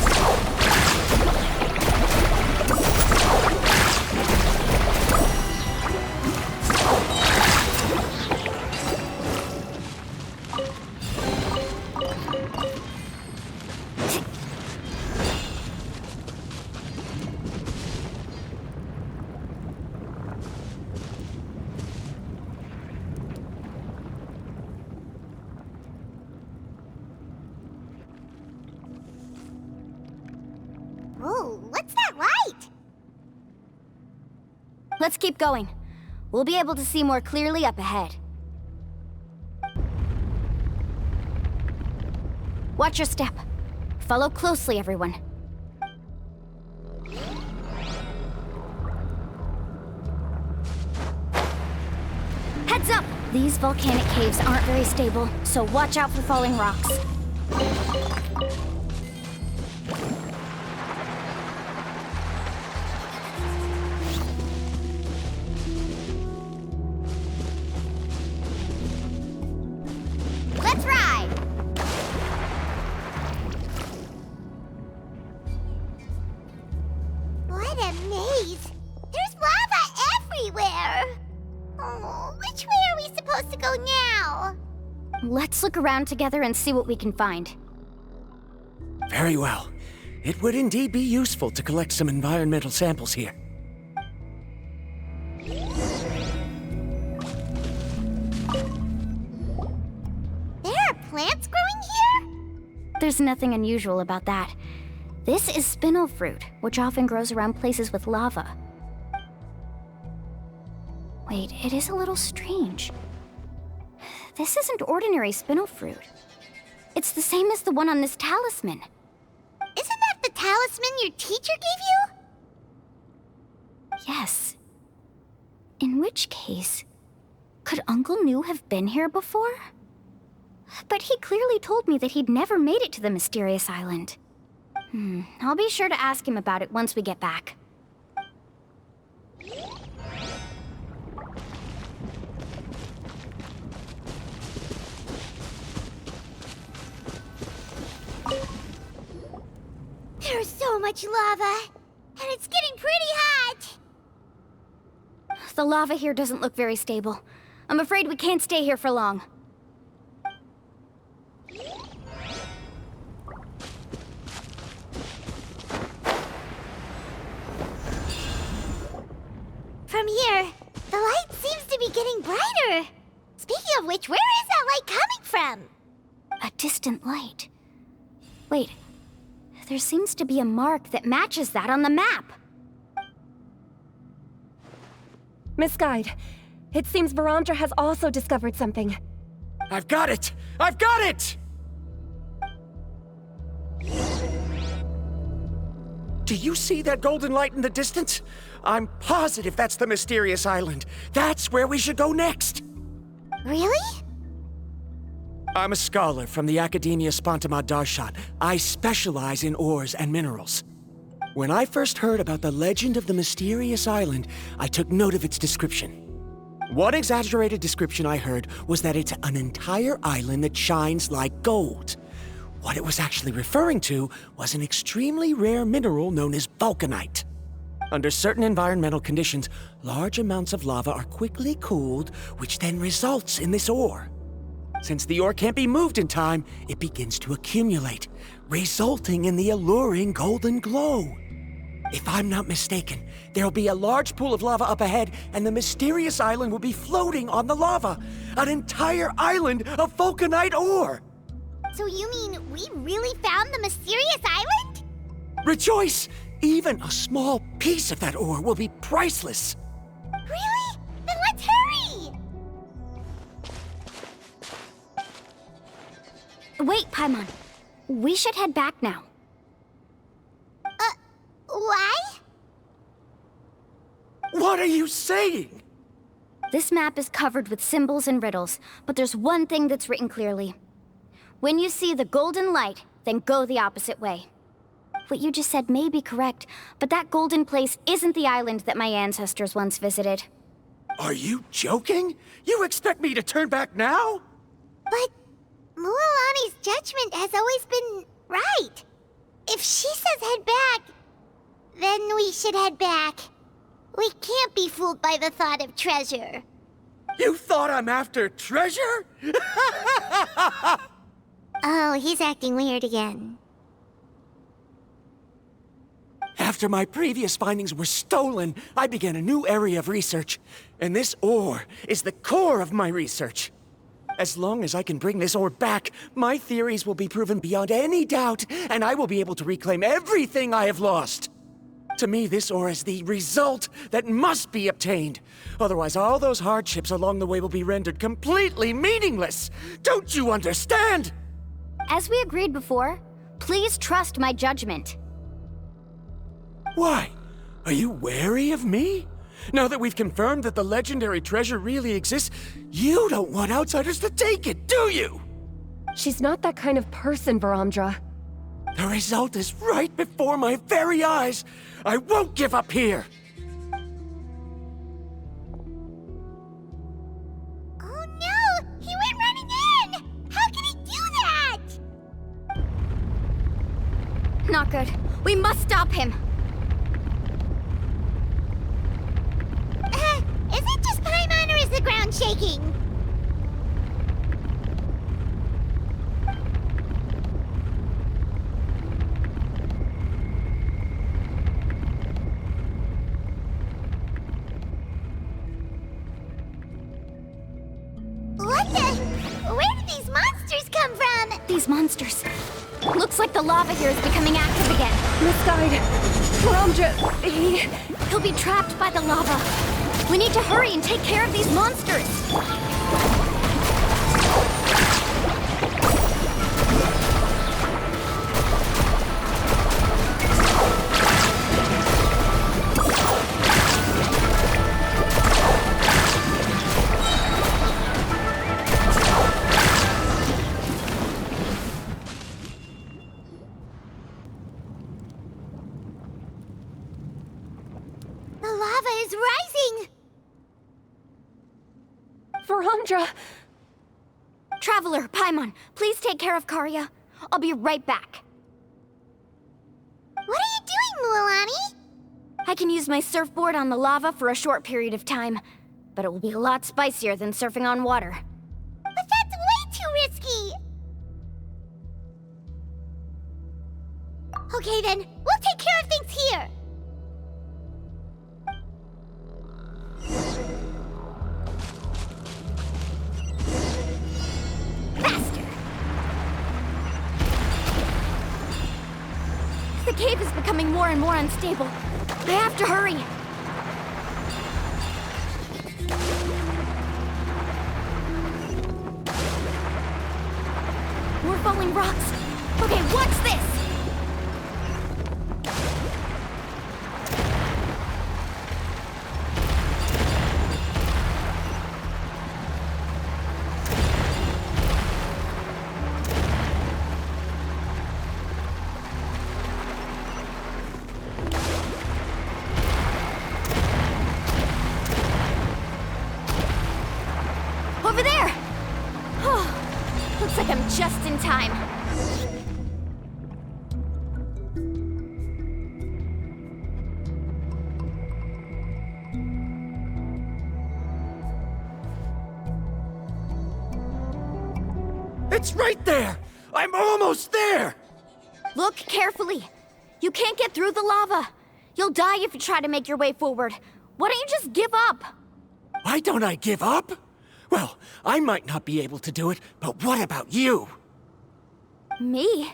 Whoa, what's that light? Let's keep going. We'll be able to see more clearly up ahead. Watch your step. Follow closely, everyone. Heads up! These volcanic caves aren't very stable, so watch out for falling rocks. Let's ride! What a maze! There's lava everywhere! Oh, which way are we supposed to go now? Let's look around together and see what we can find. Very well. It would indeed be useful to collect some environmental samples here. There are plants growing here? There's nothing unusual about that. This is spinel fruit, which often grows around places with lava. Wait, it is a little strange. This isn't ordinary spinel fruit. It's the same as the one on this talisman. Isn't that the talisman your teacher gave you? Yes. In which case, could Uncle New have been here before? But he clearly told me that he'd never made it to the mysterious island. I'll be sure to ask him about it once we get back. There's so much lava, and it's getting pretty hot. The lava here doesn't look very stable. I'm afraid we can't stay here for long. From here, the light seems to be getting brighter. Speaking of which, where is that light coming from? A distant light. Wait, there seems to be a mark that matches that on the map. Miss Guide, it seems Varamdra has also discovered something. I've got it! I've got it! Do you see that golden light in the distance? I'm positive that's the mysterious island. That's where we should go next. Really? I'm a scholar from the Academia Spontima Darshan. I specialize in ores and minerals. When I first heard about the legend of the mysterious island, I took note of its description. One exaggerated description I heard was that it's an entire island that shines like gold. What it was actually referring to was an extremely rare mineral known as vulcanite. Under certain environmental conditions, large amounts of lava are quickly cooled, which then results in this ore. Since the ore can't be moved in time, it begins to accumulate, resulting in the alluring golden glow. If I'm not mistaken, there'll be a large pool of lava up ahead, and the mysterious island will be floating on the lava. An entire island of vulcanite ore! So you mean we really found the mysterious island? Rejoice! Even a small piece of that ore will be priceless. Really? Then let's hurry! Wait, Paimon. We should head back now. Why? What are you saying? This map is covered with symbols and riddles, but there's one thing that's written clearly. When you see the golden light, then go the opposite way. What you just said may be correct, but that golden place isn't the island that my ancestors once visited. Are you joking? You expect me to turn back now? But Mualani's judgment has always been right. If she says head back, then we should head back. We can't be fooled by the thought of treasure. You thought I'm after treasure? Oh, he's acting weird again. After my previous findings were stolen, I began a new area of research. And this ore is the core of my research. As long as I can bring this ore back, my theories will be proven beyond any doubt, and I will be able to reclaim everything I have lost. To me, this ore is the result that must be obtained. Otherwise, all those hardships along the way will be rendered completely meaningless. Don't you understand? As we agreed before, please trust my judgment. Why? Are you wary of me? Now that we've confirmed that the legendary treasure really exists, you don't want outsiders to take it, do you? She's not that kind of person, Varamdra. The result is right before my very eyes. I won't give up here. Oh no! He went running in! How can he do that? Not good. We must stop him. Is it just Paimon or is the ground shaking? These monsters The lava here is becoming active again. Misguide. Ramja, He'll be trapped by the lava. We need to hurry and take care of these monsters. The lava is rising! Ramja. Traveler, Paimon, please take care of Karya. I'll be right back. What are you doing, Mualani? I can use my surfboard on the lava for a short period of time, but it will be a lot spicier than surfing on water. But that's way too risky! Okay then, we'll take care of things here! Faster! The cave is becoming more and more unstable. I have to hurry. More falling rocks. Okay, what's this? Over there! Oh, looks like I'm just in time. It's right there! I'm almost there! Look carefully. You can't get through the lava. You'll die if you try to make your way forward. Why don't you just give up? Why don't I give up? Well, I might not be able to do it, but what about you? Me?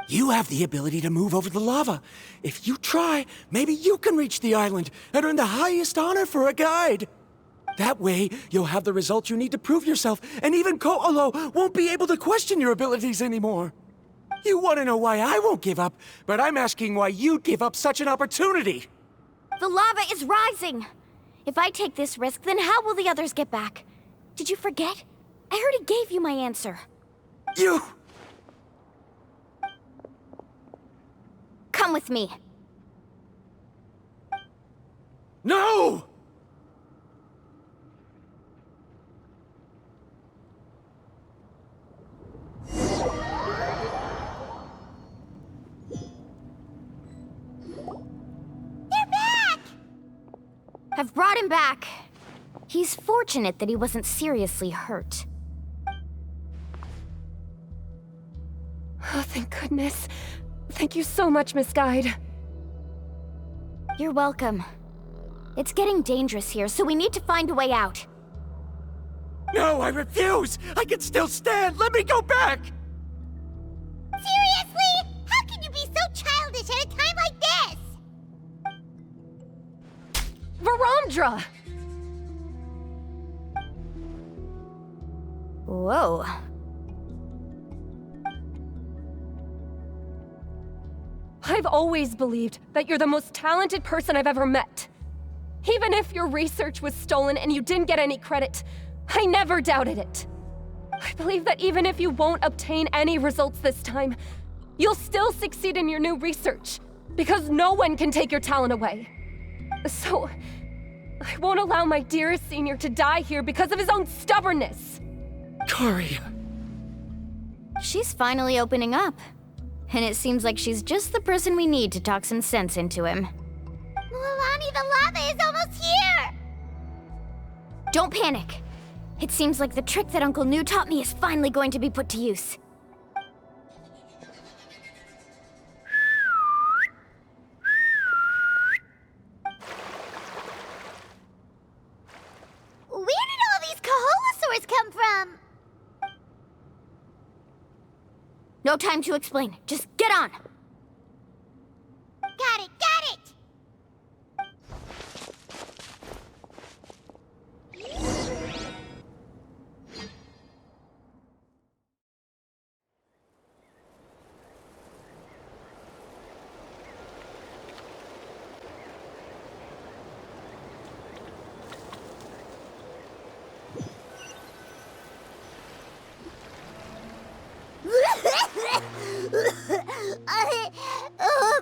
You have the ability to move over the lava. If you try, maybe you can reach the island and earn the highest honor for a guide. That way, you'll have the results you need to prove yourself, and even Ko'olo won't be able to question your abilities anymore. You want to know why I won't give up, but I'm asking why you'd give up such an opportunity. The lava is rising. If I take this risk, then how will the others get back? Did you forget? I already gave you my answer. You... Come with me. No! I've brought him back. He's fortunate that he wasn't seriously hurt. Oh, thank goodness. Thank you so much, Misguide. You're welcome. It's getting dangerous here, so we need to find a way out. No, I refuse! I can still stand! Let me go back! Seriously? How can you be so childish at a time like this? Varamdra! Whoa. I've always believed that you're the most talented person I've ever met. Even if your research was stolen and you didn't get any credit, I never doubted it. I believe that even if you won't obtain any results this time, you'll still succeed in your new research, because no one can take your talent away. So, I won't allow my dearest senior to die here because of his own stubbornness. Karya. She's finally opening up. And it seems like she's just the person we need to talk some sense into him. Mualani, the lava is almost here! Don't panic. It seems like the trick that Uncle Nu taught me is finally going to be put to use. Where did all these Kaholosaurs come from? No time to explain. Just get on. Got it, got it!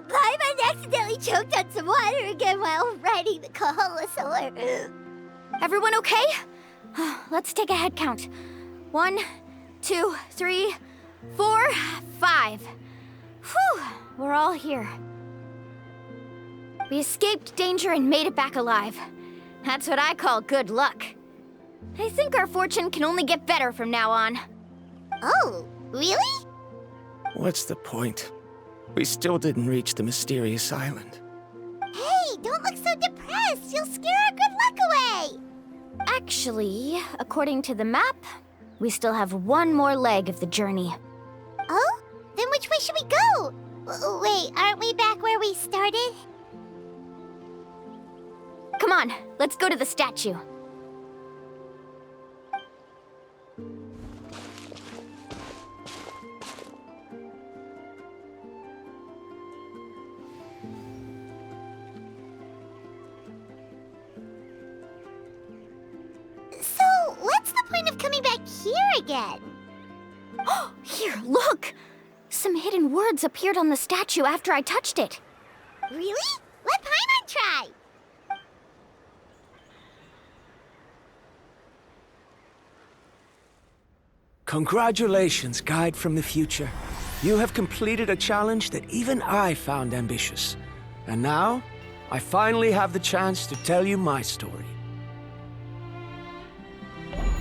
Paimon accidentally choked on some water again while riding the Kaholasaur. Everyone okay? Let's take a head count. 1, 2, 3, 4, 5. Whew, we're all here. We escaped danger and made it back alive. That's what I call good luck. I think our fortune can only get better from now on. Oh, really? What's the point? We still didn't reach the mysterious island. Hey, don't look so depressed. You'll scare our good luck away. Actually, according to the map, we still have one more leg of the journey. Oh? Then which way should we go? Wait, aren't we back where we started? Come on, let's go to the statue. So, what's the point of coming back here again? Here, look! Some hidden words appeared on the statue after I touched it. Really? Let Paimon try. Congratulations, guide from the future. You have completed a challenge that even I found ambitious. And now, I finally have the chance to tell you my story.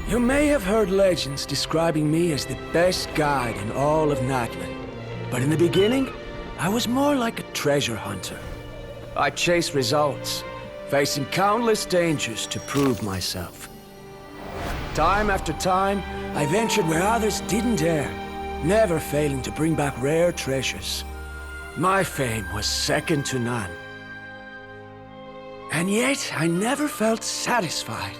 You may have heard legends describing me as the best guide in all of Natlan. But in the beginning, I was more like a treasure hunter. I chased results, facing countless dangers to prove myself. Time after time, I ventured where others didn't dare, never failing to bring back rare treasures. My fame was second to none. And yet, I never felt satisfied.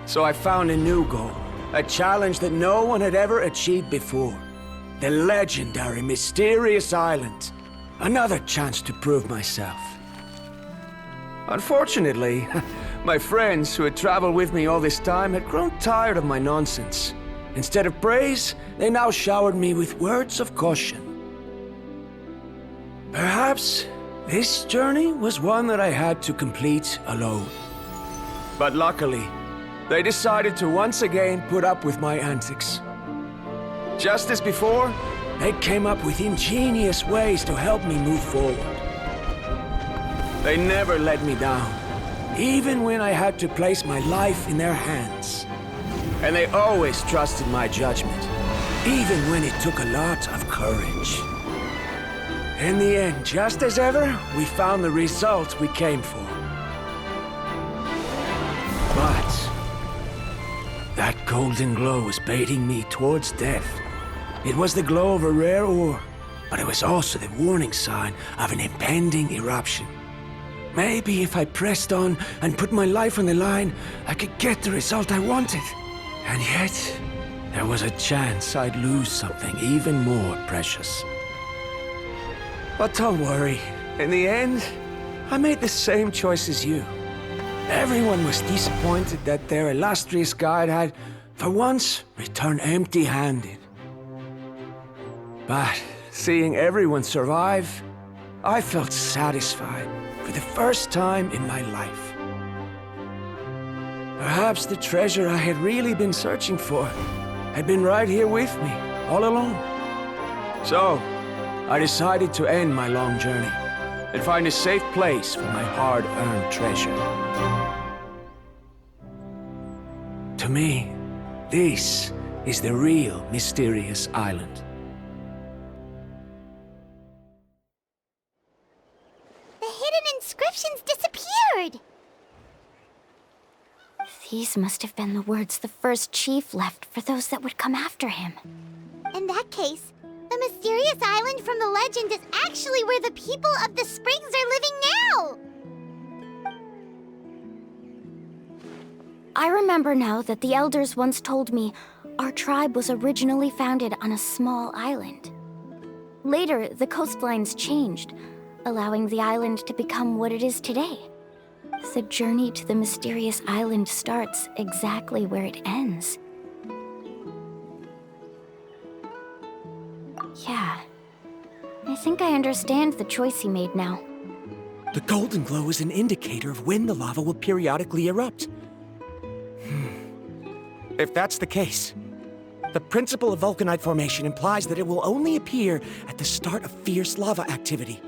So I found a new goal, a challenge that no one had ever achieved before. The legendary Mysterious Island. Another chance to prove myself. Unfortunately, my friends who had traveled with me all this time had grown tired of my nonsense. Instead of praise, they now showered me with words of caution. Perhaps this journey was one that I had to complete alone. But luckily, they decided to once again put up with my antics. Just as before, they came up with ingenious ways to help me move forward. They never let me down, even when I had to place my life in their hands. And they always trusted my judgment, even when it took a lot of courage. In the end, just as ever, we found the result we came for. But that golden glow was baiting me towards death. It was the glow of a rare ore, but it was also the warning sign of an impending eruption. Maybe if I pressed on and put my life on the line, I could get the result I wanted. And yet, there was a chance I'd lose something even more precious. But don't worry. In the end, I made the same choice as you. Everyone was disappointed that their illustrious guide had, for once, returned empty-handed. But seeing everyone survive, I felt satisfied for the first time in my life. Perhaps the treasure I had really been searching for had been right here with me, all along. So, I decided to end my long journey and find a safe place for my hard-earned treasure. To me, this is the real Mysterious Island. The hidden inscriptions disappeared! These must have been the words the first chief left for those that would come after him. In that case, the mysterious island from the legend is actually where the people of the springs are living now! I remember now that the elders once told me our tribe was originally founded on a small island. Later, the coastlines changed, allowing the island to become what it is today. The journey to the mysterious island starts exactly where it ends. Yeah. I think I understand the choice he made now. The golden glow is an indicator of when the lava will periodically erupt. If that's the case, the principle of vulcanite formation implies that it will only appear at the start of fierce lava activity,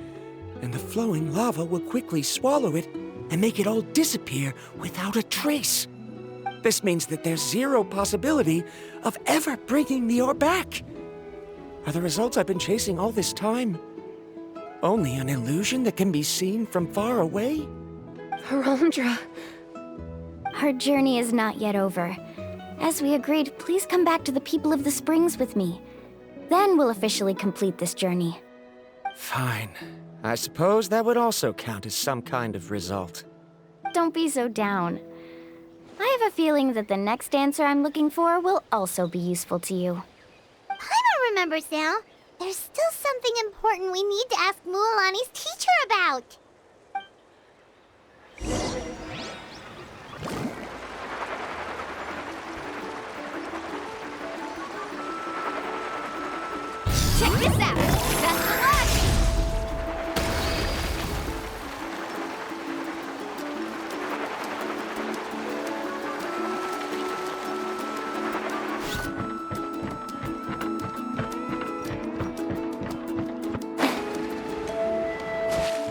and the flowing lava will quickly swallow it and make it all disappear without a trace. This means that there's zero possibility of ever bringing the ore back. Are the results I've been chasing all this time only an illusion that can be seen from far away? Arandra. Our journey is not yet over. As we agreed, please come back to the people of the springs with me. Then we'll officially complete this journey. Fine. I suppose that would also count as some kind of result. Don't be so down. I have a feeling that the next answer I'm looking for will also be useful to you. Paimon remembers now. There's still something important we need to ask Mualani's teacher about. Check this out! Best of luck!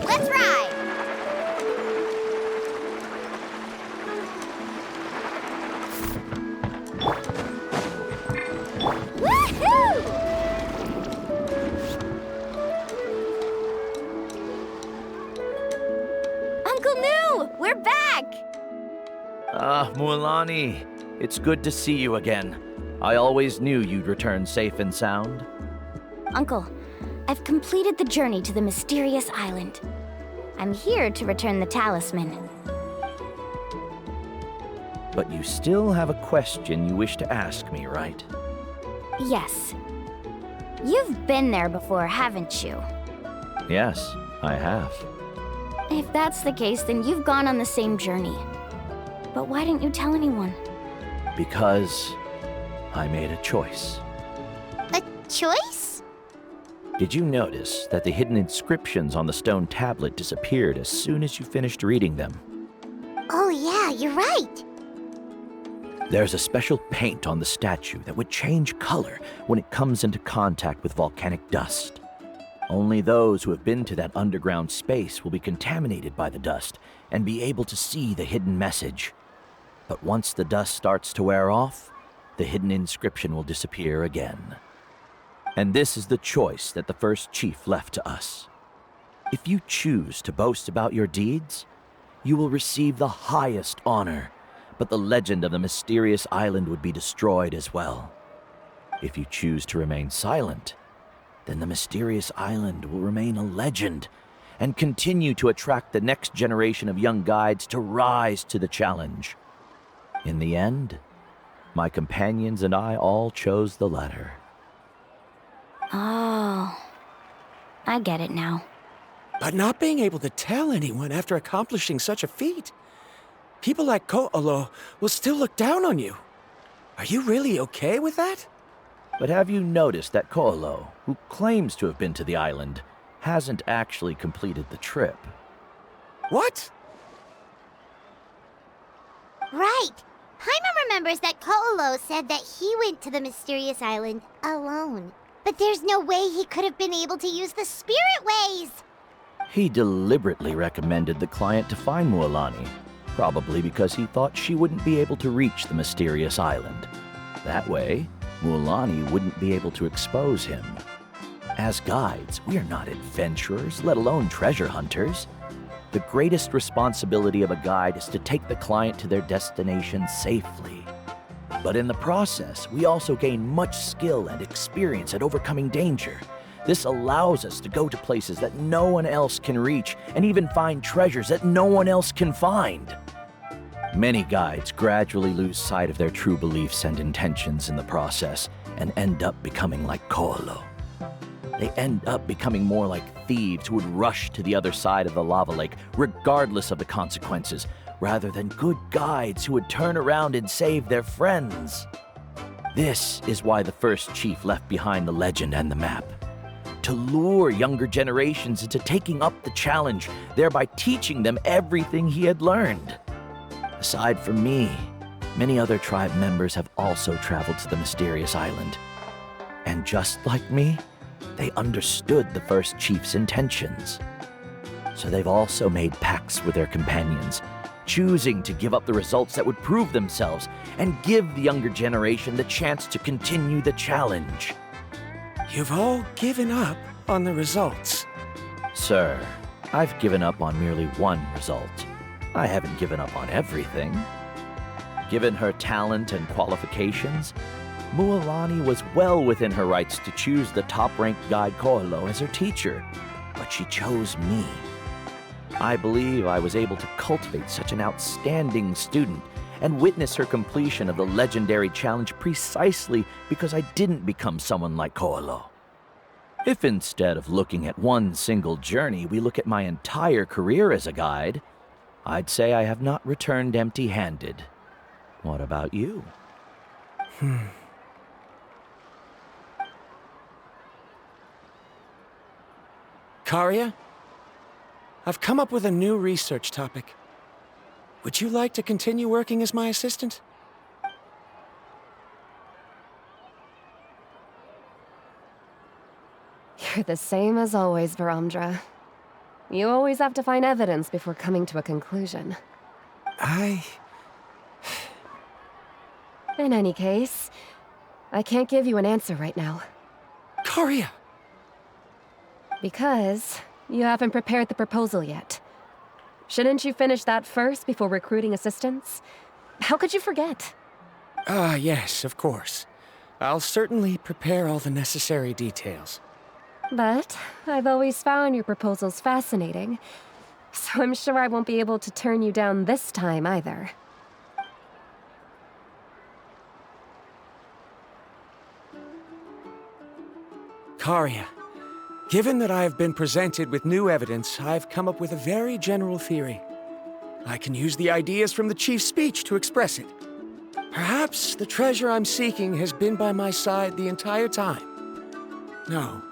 Let's ride! Woohoo! Uncle New, we're back! Ah, Mualani. It's good to see you again. I always knew you'd return safe and sound. Uncle, I've completed the journey to the mysterious island. I'm here to return the talisman. But you still have a question you wish to ask me, right? Yes. You've been there before, haven't you? Yes, I have. If that's the case, then you've gone on the same journey. But why didn't you tell anyone? Because I made a choice. A choice? Did you notice that the hidden inscriptions on the stone tablet disappeared as soon as you finished reading them? Oh yeah, you're right. There's a special paint on the statue that would change color when it comes into contact with volcanic dust. Only those who have been to that underground space will be contaminated by the dust and be able to see the hidden message. But once the dust starts to wear off, the hidden inscription will disappear again. And this is the choice that the first chief left to us. If you choose to boast about your deeds, you will receive the highest honor, but the legend of the mysterious island would be destroyed as well. If you choose to remain silent, then the mysterious island will remain a legend and continue to attract the next generation of young guides to rise to the challenge. In the end, my companions and I all chose the latter. Oh, I get it now. But not being able to tell anyone after accomplishing such a feat. People like Ko'olo will still look down on you. Are you really okay with that? But have you noticed that Ko'olo, who claims to have been to the island, hasn't actually completed the trip? What? Right. Paimon remembers that Ko'olo said that he went to the mysterious island alone. But there's no way he could have been able to use the spirit ways! He deliberately recommended the client to find Mualani, probably because he thought she wouldn't be able to reach the mysterious island. That way, Mualani wouldn't be able to expose him. As guides, we are not adventurers, let alone treasure hunters. The greatest responsibility of a guide is to take the client to their destination safely. But in the process, we also gain much skill and experience at overcoming danger, This allows us to go to places that no one else can reach, and even find treasures that no one else can find. Many guides gradually lose sight of their true beliefs and intentions in the process, and end up becoming like Koalo. They end up becoming more like thieves who would rush to the other side of the lava lake, regardless of the consequences, rather than good guides who would turn around and save their friends. This is why the first chief left behind the legend and the map. To lure younger generations into taking up the challenge, thereby teaching them everything he had learned. Aside from me, many other tribe members have also traveled to the mysterious island. And just like me, they understood the first chief's intentions. So they've also made pacts with their companions, choosing to give up the results that would prove themselves and give the younger generation the chance to continue the challenge. You've all given up on the results. Sir, I've given up on merely one result. I haven't given up on everything. Given her talent and qualifications, Mualani was well within her rights to choose the top-ranked guide Koalo as her teacher, but she chose me. I believe I was able to cultivate such an outstanding student and witness her completion of the legendary challenge precisely because I didn't become someone like Koalo. If instead of looking at one single journey, we look at my entire career as a guide, I'd say I have not returned empty-handed. What about you? Karia? I've come up with a new research topic. Would you like to continue working as my assistant? You're the same as always, Varamdra. You always have to find evidence before coming to a conclusion. In any case, I can't give you an answer right now. Karia! Because you haven't prepared the proposal yet. Shouldn't you finish that first before recruiting assistants? How could you forget? Yes, of course. I'll certainly prepare all the necessary details. But I've always found your proposals fascinating, so I'm sure I won't be able to turn you down this time either. Karia, given that I have been presented with new evidence, I've come up with a very general theory. I can use the ideas from the chief's speech to express it. Perhaps the treasure I'm seeking has been by my side the entire time. No.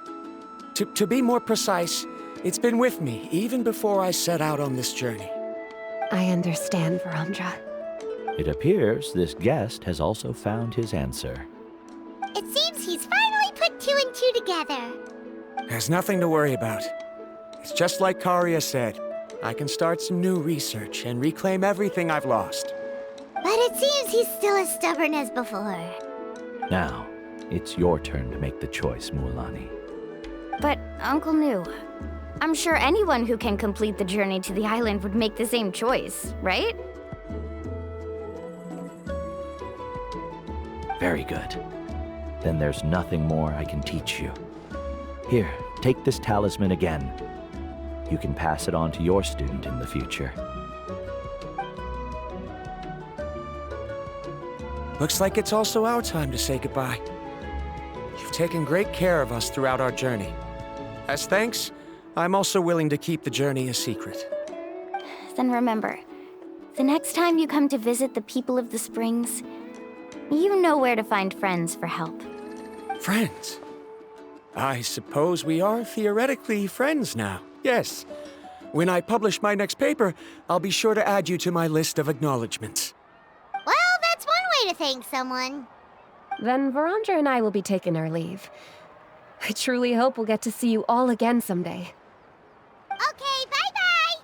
To be more precise, it's been with me even before I set out on this journey. I understand, Varamdra. It appears this guest has also found his answer. It seems he's finally put two and two together. There's nothing to worry about. It's just like Karia said. I can start some new research and reclaim everything I've lost. But it seems he's still as stubborn as before. Now, it's your turn to make the choice, Mualani. But, Uncle Nu, I'm sure anyone who can complete the journey to the island would make the same choice, right? Very good. Then there's nothing more I can teach you. Here, take this talisman again. You can pass it on to your student in the future. Looks like it's also our time to say goodbye. You've taken great care of us throughout our journey. As thanks, I'm also willing to keep the journey a secret. Then remember, the next time you come to visit the people of the Springs, you know where to find friends for help. Friends? I suppose we are theoretically friends now, yes. When I publish my next paper, I'll be sure to add you to my list of acknowledgements. Well, that's one way to thank someone. Then Varamdra and I will be taking our leave. I truly hope we'll get to see you all again someday. Okay, bye-bye!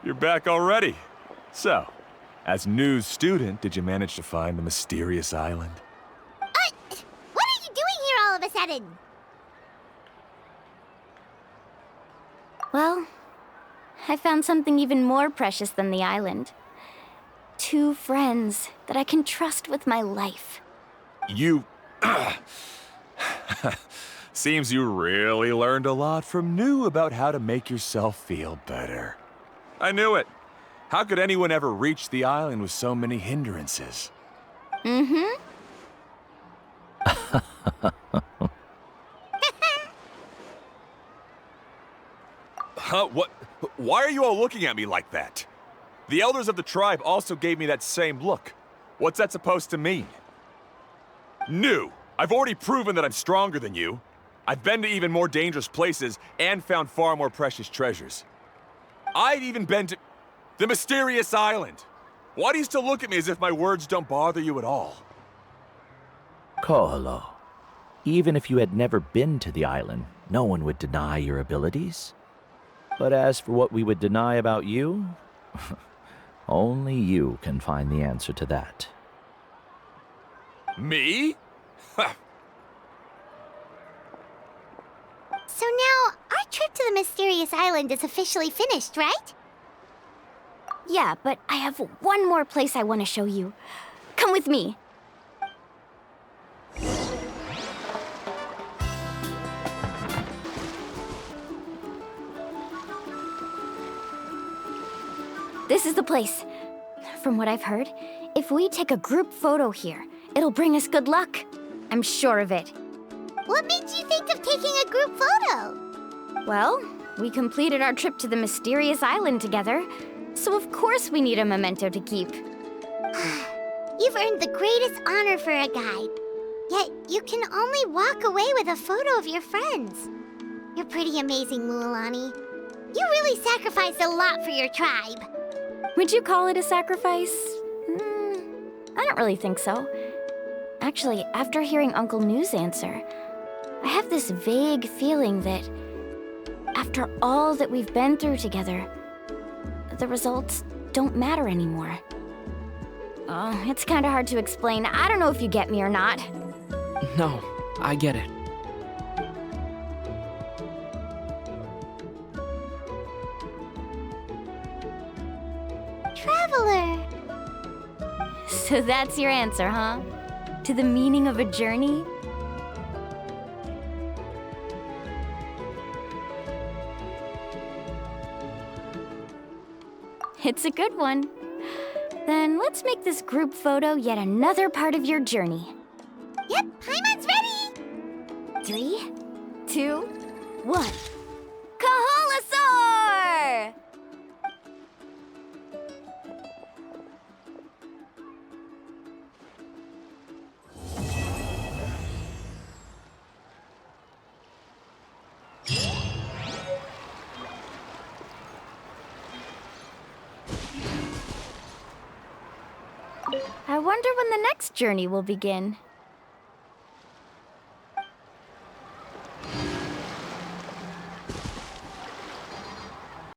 You're back already. So, as news student, did you manage to find the mysterious island? What are you doing here all of a sudden? Well, I found something even more precious than the island. 2 friends that I can trust with my life. You... Seems you really learned a lot from New about how to make yourself feel better. I knew it. How could anyone ever reach the island with so many hindrances? Mm-hmm. Huh? What? Why are you all looking at me like that? The elders of the tribe also gave me that same look. What's that supposed to mean? New! I've already proven that I'm stronger than you. I've been to even more dangerous places and found far more precious treasures. I've even been to the mysterious island. Why do you still look at me as if my words don't bother you at all? Ko'olo, even if you had never been to the island, no one would deny your abilities. But as for what we would deny about you, only you can find the answer to that. Me? So now, our trip to the mysterious island is officially finished, right? Yeah, but I have one more place I want to show you. Come with me. This is the place. From what I've heard, if we take a group photo here, it'll bring us good luck. I'm sure of it. What made you think of taking a group photo? Well, we completed our trip to the mysterious island together, so of course we need a memento to keep. You've earned the greatest honor for a guide. Yet, you can only walk away with a photo of your friends. You're pretty amazing, Mualani. You really sacrificed a lot for your tribe. Would you call it a sacrifice? I don't really think so. Actually, after hearing Uncle New's answer, I have this vague feeling that after all that we've been through together, the results don't matter anymore. Oh, it's kind of hard to explain. I don't know if you get me or not. No, I get it. Traveler. So that's your answer, huh? To the meaning of a journey? It's a good one. Then let's make this group photo yet another part of your journey. Yep, Paimon's ready! 3, 2, 1. Kaholasaur! I wonder when the next journey will begin.